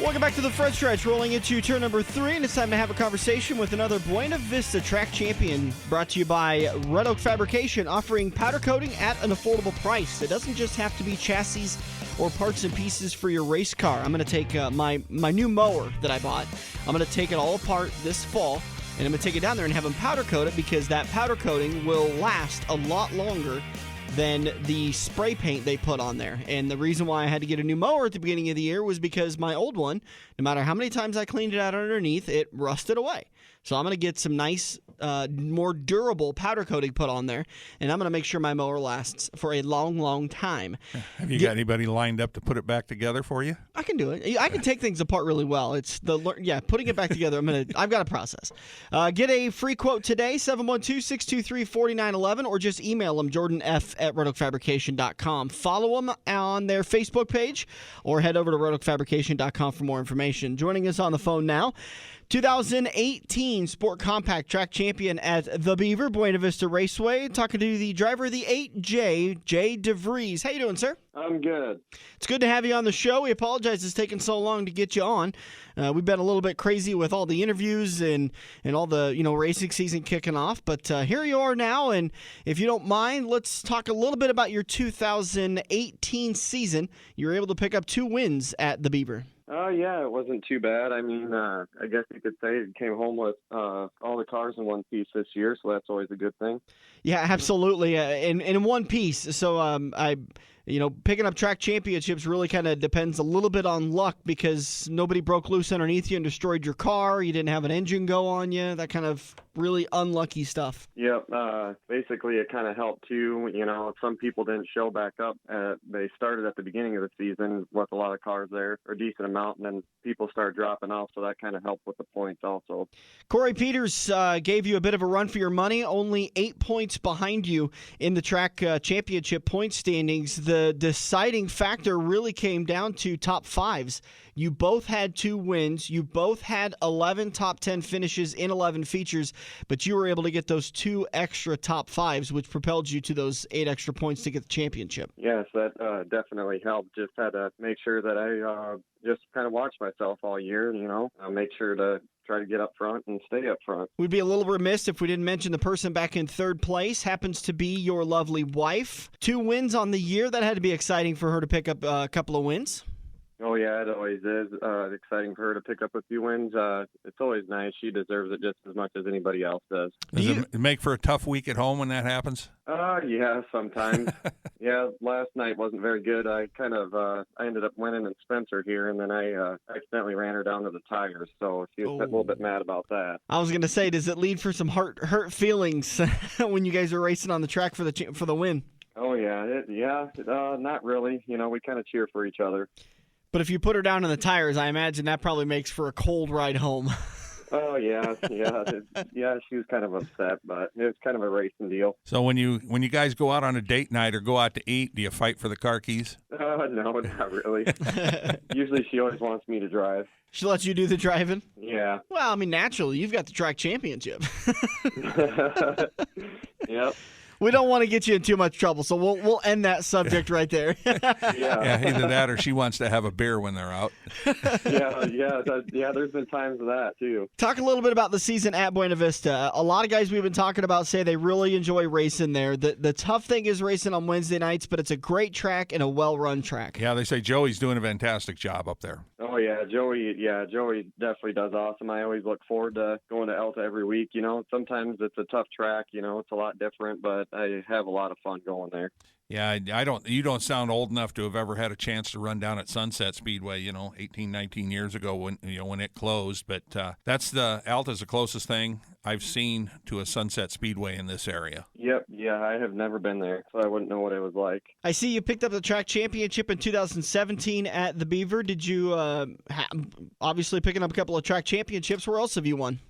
Welcome back to the front stretch, rolling into turn number 3, and it's time to have a conversation with another Buena Vista track champion, brought to you by Red Oak Fabrication, offering powder coating at an affordable price. It doesn't just have to be chassis or parts and pieces for your race car. I'm going to take my new mower that I bought. I'm going to take it all apart this fall, and I'm going to take it down there and have them powder coat it, because that powder coating will last a lot longer than the spray paint they put on there. And the reason why I had to get a new mower at the beginning of the year was because my old one, no matter how many times I cleaned it out underneath, it rusted away. So I'm going to get some nice, more durable powder coating put on there, and I'm going to make sure my mower lasts for a long, long time. Have you got anybody lined up to put it back together for you? I can do it. I can take things apart really well. It's putting it back together. I've got a process. Get a free quote today, 712-623-4911, or just email them, jordanf@redoakfabrication.com. Follow them on their Facebook page, or head over to redoakfabrication.com for more information. Joining us on the phone now, 2018 Sport Compact Track Champion at the Beaver, Buena Vista Raceway, talking to the driver of the 8J, Jay DeVries. How you doing, sir? I'm good. It's good to have you on the show. We apologize it's taken so long to get you on. We've been a little bit crazy with all the interviews and all the racing season kicking off, but here you are now, and if you don't mind, let's talk a little bit about your 2018 season. You were able to pick up 2 wins at the Beaver. Yeah, it wasn't too bad. I mean, I guess you could say it came home with all the cars in one piece this year, so that's always a good thing. Yeah, absolutely, in one piece. So picking up track championships really kind of depends a little bit on luck, because nobody broke loose underneath you and destroyed your car. You didn't have an engine go on you. That kind of really unlucky stuff. Yep. Basically, it kind of helped too. Some people didn't show back up. They started at the beginning of the season with a lot of cars there, or a decent amount, and then people started dropping off, so that kind of helped with the points also. Corey Peters gave you a bit of a run for your money, only 8 points behind you in the track championship point standings. The deciding factor really came down to top 5s. You both had 2 wins. You both had 11 top 10 finishes in 11 features, but you were able to get those 2 extra top 5s, which propelled you to those 8 extra points to get the championship. Yes, that definitely helped. Just had to make sure that I just kind of watch myself all year, make sure to try to get up front and stay up front. We'd be a little remiss if we didn't mention the person back in 3rd place happens to be your lovely wife. 2 wins on the year. That had to be exciting for her to pick up a couple of wins. Oh, yeah, it always is exciting for her to pick up a few wins. It's always nice. She deserves it just as much as anybody else does. Does it make for a tough week at home when that happens? Yeah, sometimes. Yeah, last night wasn't very good. I ended up winning in Spencer here, and then I accidentally ran her down to the tires, so she was a little bit mad about that. I was going to say, does it lead for some hurt feelings when you guys are racing on the track for the win? Oh, yeah. Not really. We kind of cheer for each other. But if you put her down in the tires, I imagine that probably makes for a cold ride home. Oh, yeah. She was kind of upset, but it was kind of a racing deal. So when you guys go out on a date night or go out to eat, do you fight for the car keys? No, not really. Usually she always wants me to drive. She lets you do the driving? Yeah. Well, I mean, naturally, you've got the track championship. Yep. We don't want to get you in too much trouble, so we'll end that subject right there. Yeah, either that or she wants to have a beer when they're out. Yeah, there's been times of that, too. Talk a little bit about the season at Buena Vista. A lot of guys we've been talking about say they really enjoy racing there. The tough thing is racing on Wednesday nights, but it's a great track and a well-run track. Yeah, they say Joey's doing a fantastic job up there. Oh, yeah, Joey definitely does awesome. I always look forward to going to Elta every week. Sometimes it's a tough track, it's a lot different, but I have a lot of fun going there. Yeah, you don't sound old enough to have ever had a chance to run down at Sunset Speedway, 18, 19 years ago when it closed. But that's Alta's the closest thing I've seen to a Sunset Speedway in this area. Yep, yeah, I have never been there, so I wouldn't know what it was like. I see you picked up the track championship in 2017 at the Beaver. Did you, obviously picking up a couple of track championships, where else have you won?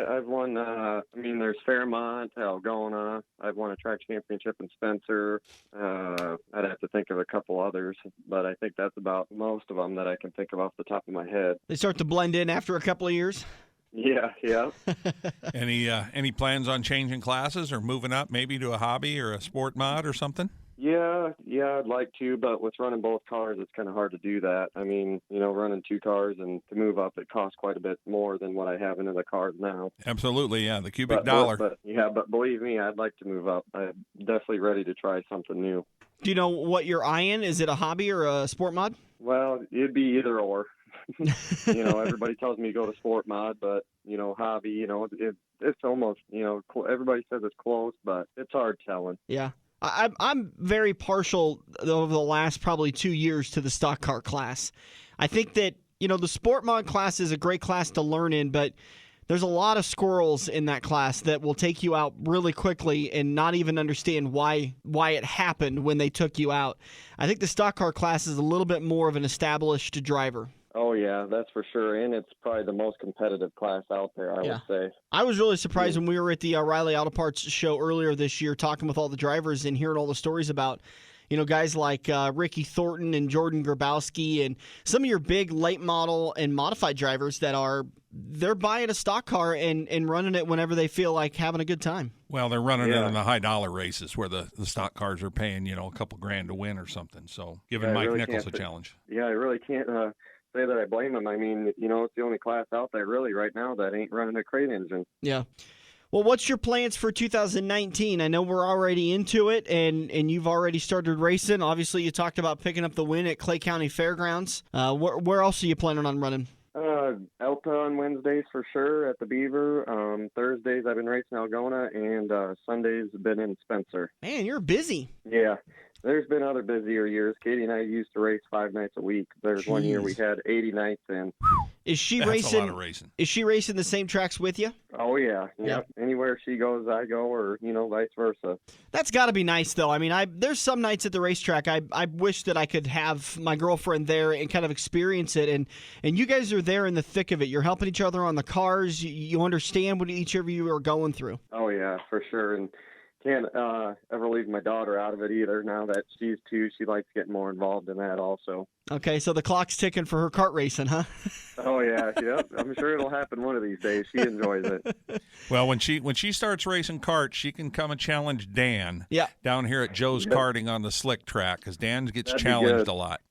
I've won, there's Fairmont, Algona. I've won a track championship in Spencer. I'd have to think of a couple others, but I think that's about most of them that I can think of off the top of my head. They start to blend in after a couple of years? Yeah. Any plans on changing classes or moving up maybe to a hobby or a sport mod or something? Yeah, I'd like to, but with running both cars, it's kind of hard to do that. I mean, running two cars and to move up, it costs quite a bit more than what I have into the cars now. Absolutely, yeah, the cubic dollar. But believe me, I'd like to move up. I'm definitely ready to try something new. Do you know what you're eyeing? Is it a hobby or a sport mod? Well, it'd be either or. Everybody tells me to go to sport mod, but, hobby, it's almost, everybody says it's close, but it's hard telling. Yeah. I'm very partial over the last probably 2 years to the stock car class. I think that, the sport mod class is a great class to learn in, but there's a lot of squirrels in that class that will take you out really quickly and not even understand why it happened when they took you out. I think the stock car class is a little bit more of an established driver. Oh, yeah, that's for sure. And it's probably the most competitive class out there, I would say. I was really surprised when we were at the Riley Auto Parts show earlier this year talking with all the drivers and hearing all the stories about, guys like Ricky Thornton and Jordan Grabowski and some of your big late model and modified drivers they're buying a stock car and running it whenever they feel like having a good time. Well, they're running it in the high dollar races where the stock cars are paying, a couple grand to win or something. So giving Mike Nichols a challenge. Yeah, I really can't say that I blame him. I mean, it's the only class out there really right now that ain't running a crate engine. Yeah. Well, what's your plans for 2019? I know we're already into it, and you've already started racing. Obviously, you talked about picking up the win at Clay County Fairgrounds. Where else are you planning on running? Elta on Wednesdays for sure at the Beaver. Thursdays I've been racing Algona, and Sundays been in Spencer. Man, you're busy. Yeah. There's been other busier years. Katie and I used to race 5 nights a week. There's one year we had 80 nights in. Is she That's racing? A lot of racing. Is she racing the same tracks with you? Oh yeah. Anywhere she goes, I go, or vice versa. That's got to be nice, though. I mean, there's some nights at the racetrack I wish that I could have my girlfriend there and kind of experience it. And you guys are there in the thick of it. You're helping each other on the cars. You understand what each of you are going through. Oh yeah, for sure. And can't ever leave my daughter out of it either. Now that she's 2, she likes getting more involved in that also. Okay, so the clock's ticking for her kart racing, huh? Oh yeah, yep. I'm sure it'll happen one of these days. She enjoys it. Well, when she starts racing karts, she can come and challenge Dan. Yeah. Down here at Joe's Karting on the slick track, because Dan gets challenged a lot.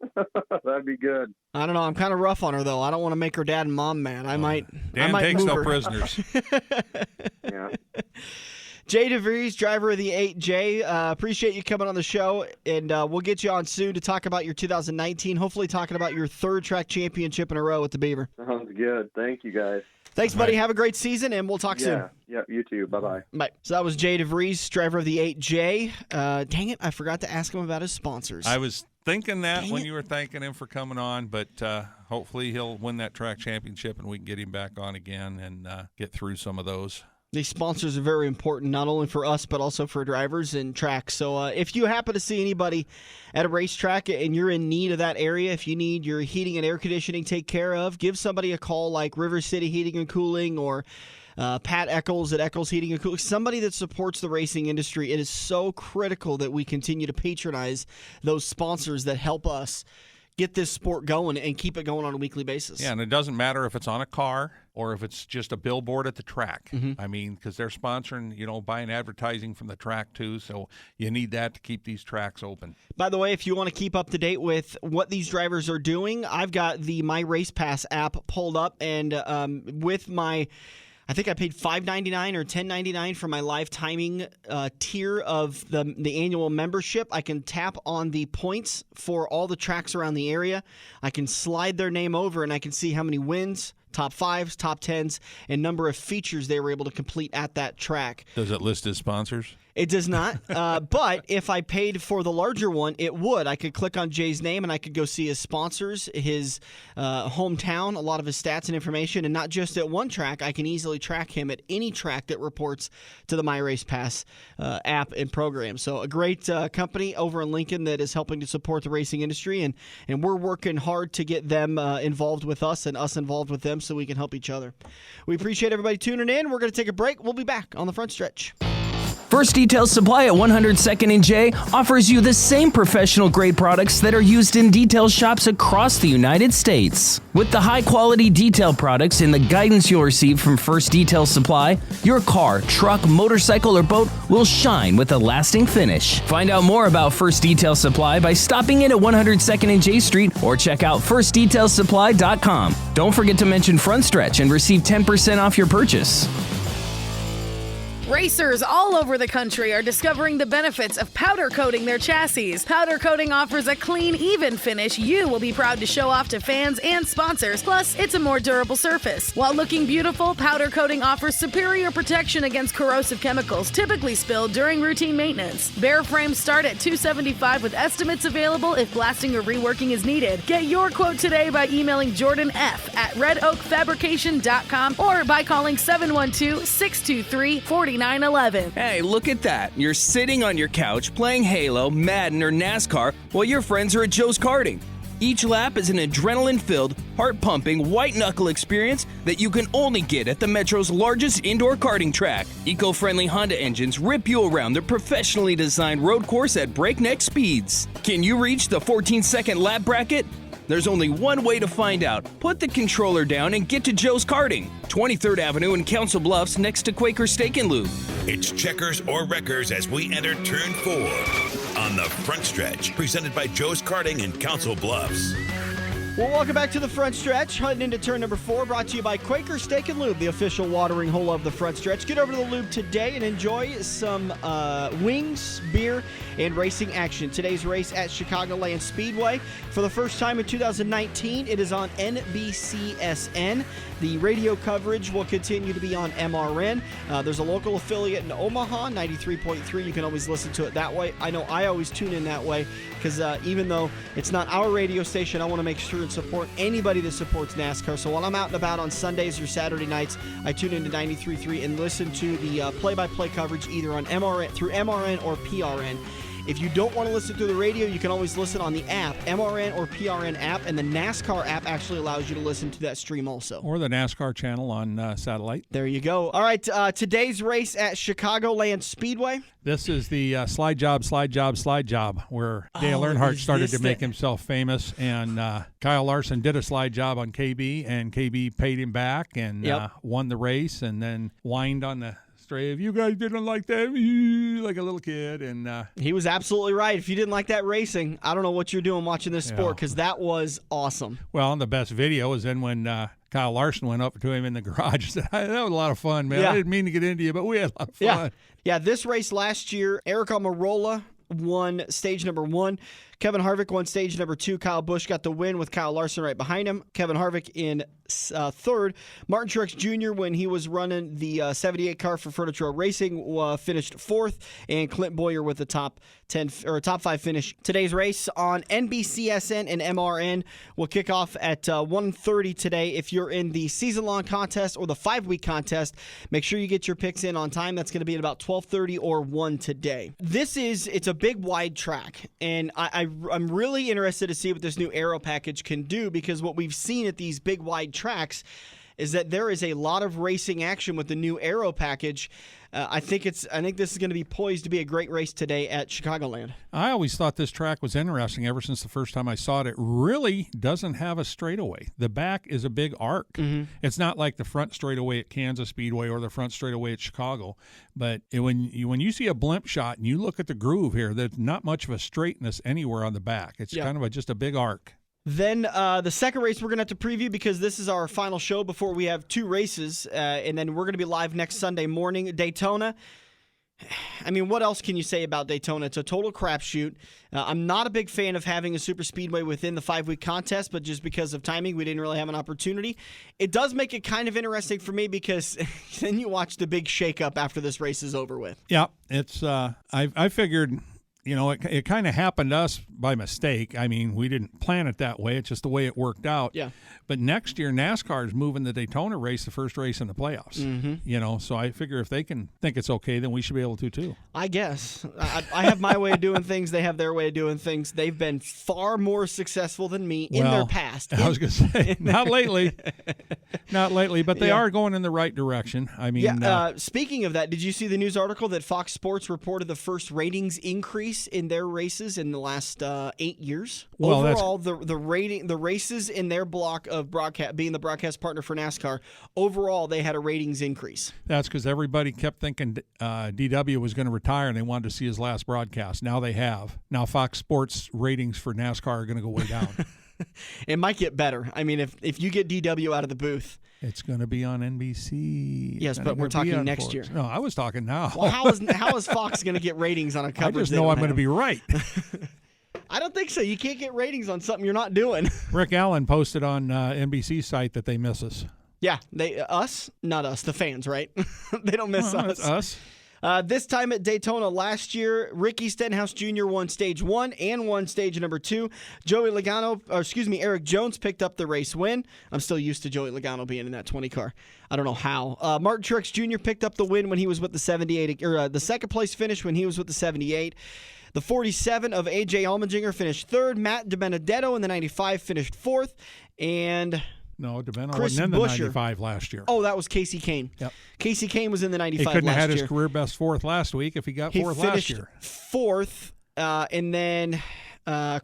That'd be good. I don't know. I'm kind of rough on her though. I don't want to make her dad and mom mad. Dan takes no prisoners. Yeah. Jay DeVries, driver of the 8J, appreciate you coming on the show, and we'll get you on soon to talk about your 2019, hopefully talking about your 3rd track championship in a row at the Beaver. Sounds good. Thank you, guys. Thanks, buddy. Have a great season, and we'll talk soon. Yeah, you too. Bye-bye. Bye. So that was Jay DeVries, driver of the 8J. Dang it, I forgot to ask him about his sponsors. I was thinking that when you were thanking him for coming on, but hopefully he'll win that track championship, and we can get him back on again and get through some of those. These sponsors are very important, not only for us, but also for drivers and tracks. So if you happen to see anybody at a racetrack and you're in need of that area, if you need your heating and air conditioning taken care of, give somebody a call like River City Heating and Cooling or Pat Eccles at Eccles Heating and Cooling, somebody that supports the racing industry. It is so critical that we continue to patronize those sponsors that help us get this sport going and keep it going on a weekly basis. Yeah, and it doesn't matter if it's on a car or if it's just a billboard at the track. Mm-hmm. I mean, because they're sponsoring, buying advertising from the track too, so you need that to keep these tracks open. By the way, if you want to keep up to date with what these drivers are doing, I've got the My Race Pass app pulled up, and with my... I think I paid $5.99 or $10.99 for my live timing tier of the annual membership. I can tap on the points for all the tracks around the area. I can slide their name over, and I can see how many wins, top 5s, top 10s, and number of features they were able to complete at that track. Does it list as sponsors? It does not, but if I paid for the larger one, it would. I could click on Jay's name, and I could go see his sponsors, his hometown, a lot of his stats and information, and not just at one track. I can easily track him at any track that reports to the My Race Pass app and program. So a great company over in Lincoln that is helping to support the racing industry, and we're working hard to get them involved with us and us involved with them so we can help each other. We appreciate everybody tuning in. We're going to take a break. We'll be back on the front stretch. First Detail Supply at 102nd and J offers you the same professional-grade products that are used in detail shops across the United States. With the high-quality detail products and the guidance you'll receive from First Detail Supply, your car, truck, motorcycle, or boat will shine with a lasting finish. Find out more about First Detail Supply by stopping in at 102nd and J Street or check out firstdetailsupply.com. Don't forget to mention Front Stretch and receive 10% off your purchase. Racers all over the country are discovering the benefits of powder coating their chassis. Powder coating offers a clean, even finish you will be proud to show off to fans and sponsors. Plus, it's a more durable surface. While looking beautiful, powder coating offers superior protection against corrosive chemicals typically spilled during routine maintenance. Bare frames start at $275 with estimates available if blasting or reworking is needed. Get your quote today by emailing Jordan F. at redoakfabrication.com or by calling 712-623-4911. Hey, look at that. You're sitting on your couch playing Halo, Madden, or NASCAR while your friends are at Joe's Karting. Each lap is an adrenaline-filled, heart-pumping, white-knuckle experience that you can only get at the Metro's largest indoor karting track. Eco-friendly Honda engines rip you around their professionally designed road course at breakneck speeds. Can you reach the 14-second lap bracket? There's only one way to find out. Put the controller down and get to Joe's Karting, 23rd Avenue in Council Bluffs next to Quaker Steak and Lube. It's checkers or wreckers as we enter turn 4 on the front stretch, presented by Joe's Karting in Council Bluffs. Well, welcome back to the front stretch. Heading into turn number 4, brought to you by Quaker Steak and Lube, the official watering hole of the front stretch. Get over to the Lube today and enjoy some wings, beer, and racing action. Today's race at Chicagoland Speedway. For the first time in 2019, it is on NBCSN. The radio coverage will continue to be on MRN. There's a local affiliate in Omaha, 93.3. You can always listen to it that way. I know I always tune in that way because even though it's not our radio station, I want to make sure and support anybody that supports NASCAR. So while I'm out and about on Sundays or Saturday nights, I tune into 93.3 and listen to the play-by-play coverage either on MRN through MRN or PRN. If you don't want to listen through the radio, you can always listen on the app, MRN or PRN app, and the NASCAR app actually allows you to listen to that stream also. Or the NASCAR channel on satellite. There you go. All right, today's race at Chicagoland Speedway. This is the slide job, where Dale Earnhardt started to make himself famous, and Kyle Larson did a slide job on KB, and KB paid him back and won the race, and then whined on the straight. If you guys didn't like that, like a little kid, and he was absolutely right. If you didn't like that racing, I don't know what you're doing watching this sport, because that was awesome. Well, the best video was then when Kyle Larson went up to him in the garage and said, that was a lot of fun, man. I didn't mean to get into you, but we had a lot of fun. Yeah, this race last year, Eric Almirola won stage number 1. Kevin Harvick won stage number 2. Kyle Busch got the win with Kyle Larson right behind him. Kevin Harvick in third. Martin Truex Jr., when he was running the 78 car for Furniture Racing, finished fourth, and Clint Boyer with the top 5 finish. Today's race on NBCSN and MRN will kick off at 1:30 today. If you're in the season-long contest or the 5-week contest, make sure you get your picks in on time. That's going to be at about 12:30 or 1 today. It's a big, wide track, and I'm really interested to see what this new aero package can do, because what we've seen at these big, wide tracks is that there is a lot of racing action with the new aero package. I think this is going to be poised to be a great race today at Chicagoland. I always thought this track was interesting ever since the first time I saw it. It really doesn't have a straightaway. The back is a big arc. Mm-hmm. It's not like the front straightaway at Kansas Speedway or the front straightaway at Chicago. But when you see a blimp shot and you look at the groove here, there's not much of a straightness anywhere on the back. It's kind of just a big arc. Then the second race we're going to have to preview, because this is our final show before we have 2 races, and then we're going to be live next Sunday morning. Daytona. I mean, what else can you say about Daytona? It's a total crapshoot. I'm not a big fan of having a super speedway within the 5-week contest, but just because of timing, we didn't really have an opportunity. It does make it kind of interesting for me, because then you watch the big shakeup after this race is over with. Yeah, it's I figured, it kind of happened to us by mistake. I mean, we didn't plan it that way. It's just the way it worked out. Yeah. But next year, NASCAR is moving the Daytona race, the first race in the playoffs. Mm-hmm. So I figure if they can think it's okay, then we should be able to too. I guess. I have my way of doing things. They have their way of doing things. They've been far more successful than me in their past. I was going to say, not lately. Not lately, but they are going in the right direction. I mean, speaking of that, did you see the news article that Fox Sports reported the first ratings increase in their races in the last 8 years? Well, overall, the races in their block of broadcast, being the broadcast partner for NASCAR, overall they had a ratings increase. That's because everybody kept thinking DW was going to retire and they wanted to see his last broadcast. Now they have. Now Fox Sports ratings for NASCAR are going to go way down. It might get better. I mean, if you get DW out of the booth, it's going to be on NBC. Yes, but we're talking next year. No, I was talking now. Well, how is Fox going to get ratings on a coverage? I just know I'm going to be right. I don't think so. You can't get ratings on something you're not doing. Rick Allen posted on NBC's site that they miss us. Yeah, us, not us, the fans, right? They don't miss us. It's us. This time at Daytona last year, Ricky Stenhouse Jr. won stage 1 and won stage number 2. Eric Jones picked up the race win. I'm still used to Joey Logano being in that 20 car. I don't know how. Martin Truex Jr. picked up the win when he was with the 78, or the second place finish when he was with the 78. The 47 of A.J. Allmendinger finished third. Matt DiBenedetto in the 95 finished fourth. And no, DiBenedetto Chris wasn't in the Buescher. 95 last year. Oh, that was Casey Kane. Yep. Casey Kane was in the 95 last year. He couldn't have had his career best fourth last week if he got fourth last year. He finished fourth, and then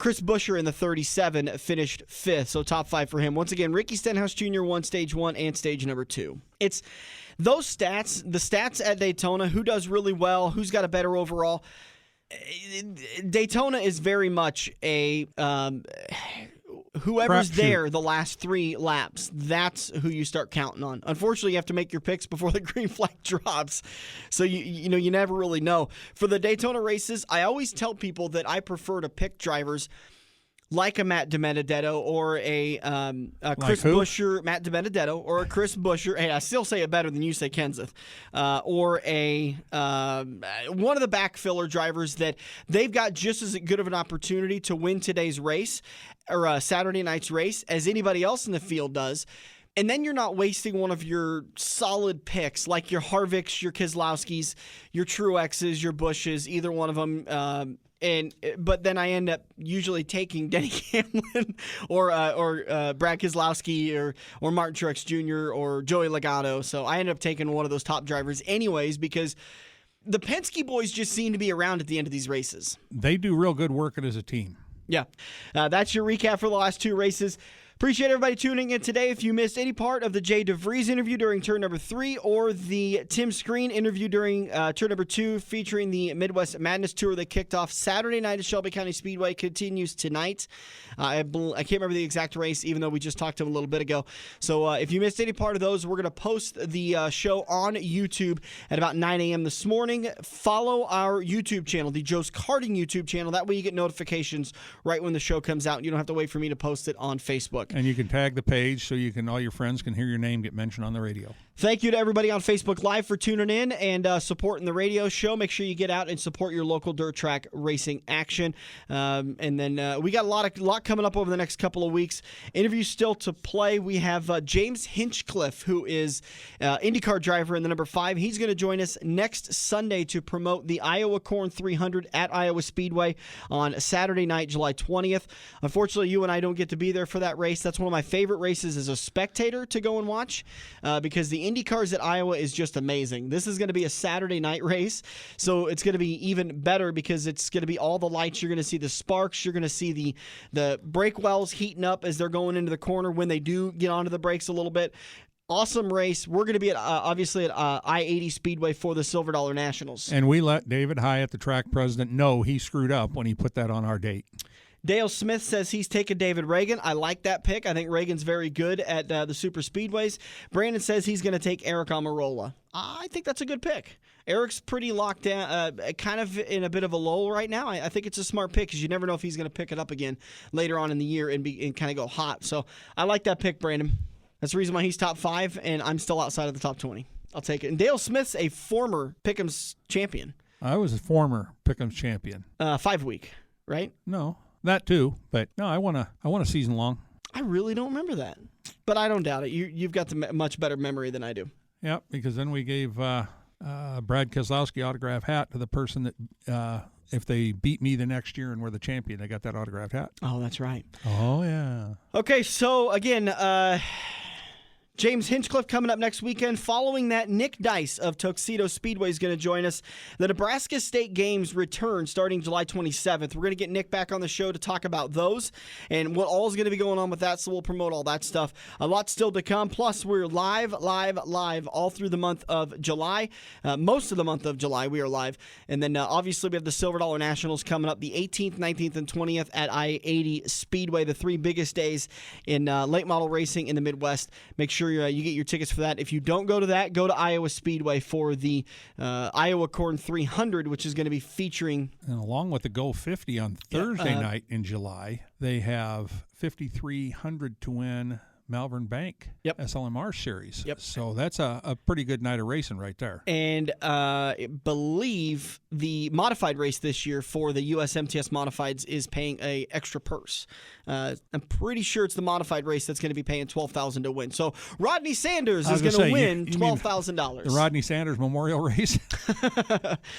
Chris Buescher in the 37 finished fifth, so top 5 for him. Once again, Ricky Stenhouse Jr. won stage 1 and stage number 2. It's those stats, the stats at Daytona, who does really well, who's got a better overall. Daytona is very much a whoever's there the last 3 laps, that's who you start counting on. Unfortunately, you have to make your picks before the green flag drops, so you never really know. For the Daytona races, I always tell people that I prefer to pick drivers like a Matt DiBenedetto or a Chris Buescher, Matt DiBenedetto, or a Chris Buescher. Hey, I still say it better than you say Kenseth. Or a one of the backfiller drivers that they've got just as good of an opportunity to win today's race or Saturday night's race as anybody else in the field does. And then you're not wasting one of your solid picks like your Harvicks, your Keselowskis, your Truexes, your Bushes, either one of them. But then I end up usually taking Denny Hamlin or Brad Keselowski or Martin Truex Jr. or Joey Logano. So I end up taking one of those top drivers anyways because the Penske boys just seem to be around at the end of these races. They do real good work as a team. Yeah. That's your recap for the last 2 races. Appreciate everybody tuning in today. If you missed any part of the DeVries interview during turn number 3 or the Tim Skaren interview during turn number 2 featuring the Midwest Madness Tour that kicked off Saturday night at Shelby County Speedway, continues tonight. I can't remember the exact race, even though we just talked to him a little bit ago. So if you missed any part of those, we're going to post the show on YouTube at about 9 a.m. this morning. Follow our YouTube channel, the Joe's Karting YouTube channel. That way you get notifications right when the show comes out. You don't have to wait for me to post it on Facebook. And you can tag the page so all your friends can hear your name get mentioned on the radio. Thank you to everybody on Facebook Live for tuning in and supporting the radio show. Make sure you get out and support your local dirt track racing action. And then we got a lot coming up over the next couple of weeks. Interviews still to play. We have James Hinchcliffe, who is IndyCar driver in the number 5. He's going to join us next Sunday to promote the Iowa Corn 300 at Iowa Speedway on Saturday night, July 20th. Unfortunately, you and I don't get to be there for that race. That's one of my favorite races as a spectator to go and watch because the IndyCars at Iowa is just amazing. This is going to be a Saturday night race, so it's going to be even better because it's going to be all the lights. You're going to see the sparks. You're going to see the brake wells heating up as they're going into the corner when they do get onto the brakes a little bit. Awesome race. We're going to be obviously at I-80 Speedway for the Silver Dollar Nationals. And we let David Hyatt, the track president, know he screwed up when he put that on our date. Dale Smith says he's taking David Reagan. I like that pick. I think Reagan's very good at the super speedways. Brandon says he's going to take Eric Almirola. I think that's a good pick. Eric's pretty locked down, kind of in a bit of a lull right now. I think it's a smart pick because you never know if he's going to pick it up again later on in the year and kind of go hot. So I like that pick, Brandon. That's the reason why he's top 5, and I'm still outside of the top 20. I'll take it. And Dale Smith's a former Pick'em's champion. I was a former Pick'em's champion. 5 week, right? No. That too, but no, I want a season long. I really don't remember that, but I don't doubt it. You've got the much better memory than I do. Yeah, because then we gave Brad Keselowski autograph hat to the person that if they beat me the next year and were the champion, they got that autographed hat. Oh, that's right. Oh yeah. Okay, so again, James Hinchcliffe coming up next weekend. Following that, Nick Dice of Tuxedo Speedway is going to join us. The Nebraska State Games return starting July 27th. We're going to get Nick back on the show to talk about those and what all is going to be going on with that, so we'll promote all that stuff. A lot still to come. Plus, we're live all through the month of July. Most of the month of July, we are live. And then, obviously, we have the Silver Dollar Nationals coming up the 18th, 19th, and 20th at I-80 Speedway, the 3 biggest days in late model racing in the Midwest. Make sure you get your tickets for that. If you don't go to that, go to Iowa Speedway for the Iowa Corn 300, which is going to be featuring... And along with the Go 50 on Thursday night in July, they have 5,300 to win Malvern Bank SLMR series. Yep. So that's a pretty good night of racing right there. And I believe the modified race this year for the USMTS Modifieds is paying a extra purse. I'm pretty sure it's the modified race that's going to be paying $12,000 to win. So Rodney Sanders is going to win $12,000. The Rodney Sanders Memorial Race?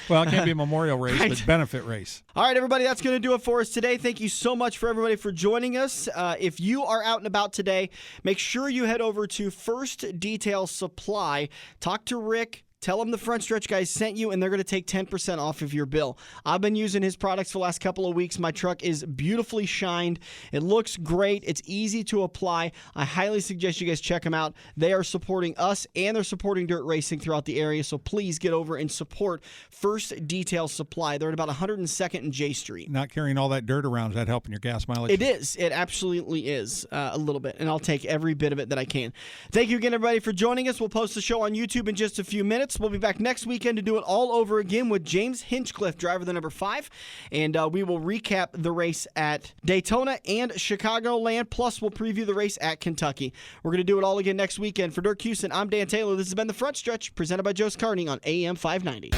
Well, it can't be a memorial race, right. But benefit race. All right, everybody, that's going to do it for us today. Thank you so much for everybody for joining us. If you are out and about today, make sure you head over to First Detail Supply. Talk to Rick. Tell them the Front Stretch guys sent you, and they're going to take 10% off of your bill. I've been using his products for the last couple of weeks. My truck is beautifully shined. It looks great. It's easy to apply. I highly suggest you guys check them out. They are supporting us, and they're supporting dirt racing throughout the area, so please get over and support First Detail Supply. They're at about 102nd and J Street. Not carrying all that dirt around, is that helping your gas mileage? It is. It absolutely is a little bit, and I'll take every bit of it that I can. Thank you again, everybody, for joining us. We'll post the show on YouTube in just a few minutes. We'll be back next weekend to do it all over again with James Hinchcliffe, driver the number 5, and we will recap the race at Daytona and Chicagoland, plus we'll preview the race at Kentucky. We're going to do it all again next weekend. For Dirk Houston, I'm Dan Taylor. This has been The Front Stretch, presented by Joe's Karting on AM 590.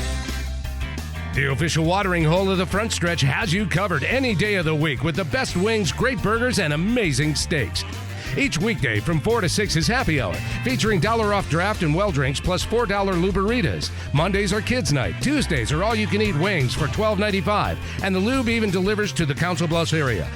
The official watering hole of The Front Stretch has you covered any day of the week with the best wings, great burgers, and amazing steaks. Each weekday from 4 to 6 is happy hour, featuring $1 off draft and well drinks plus $4 Luberitas. Mondays are kids' night. Tuesdays are all-you-can-eat wings for $12.95, and the lube even delivers to the Council Bluffs area.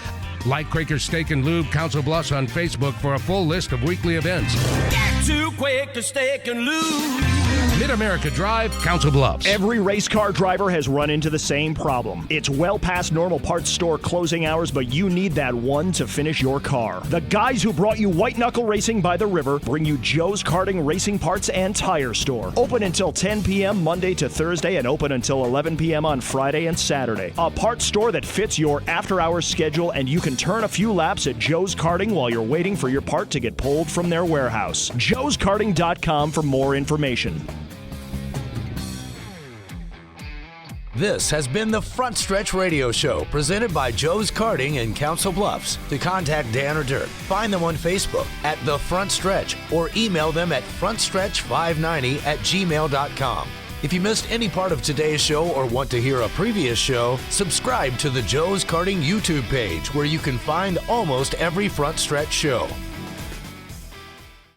Like Quaker Steak and Lube Council Bluffs on Facebook for a full list of weekly events. Get to Quaker Steak and Lube. Mid-America Drive, Council Bluffs. Every race car driver has run into the same problem. It's well past normal parts store closing hours, but you need that one to finish your car. The guys who brought you White Knuckle Racing by the River bring you Joe's Karting Racing Parts and Tire Store. Open until 10 p.m. Monday to Thursday and open until 11 p.m. on Friday and Saturday. A parts store that fits your after-hours schedule, and you can turn a few laps at Joe's Karting while you're waiting for your part to get pulled from their warehouse. joeskarting.com for more information. This has been the Front Stretch Radio Show, presented by Joe's Karting in Council Bluffs. To contact Dan or Dirk, find them on Facebook at The Front Stretch or email them at frontstretch590@gmail.com. If you missed any part of today's show or want to hear a previous show, subscribe to the Joe's Karting YouTube page, where you can find almost every Front Stretch show.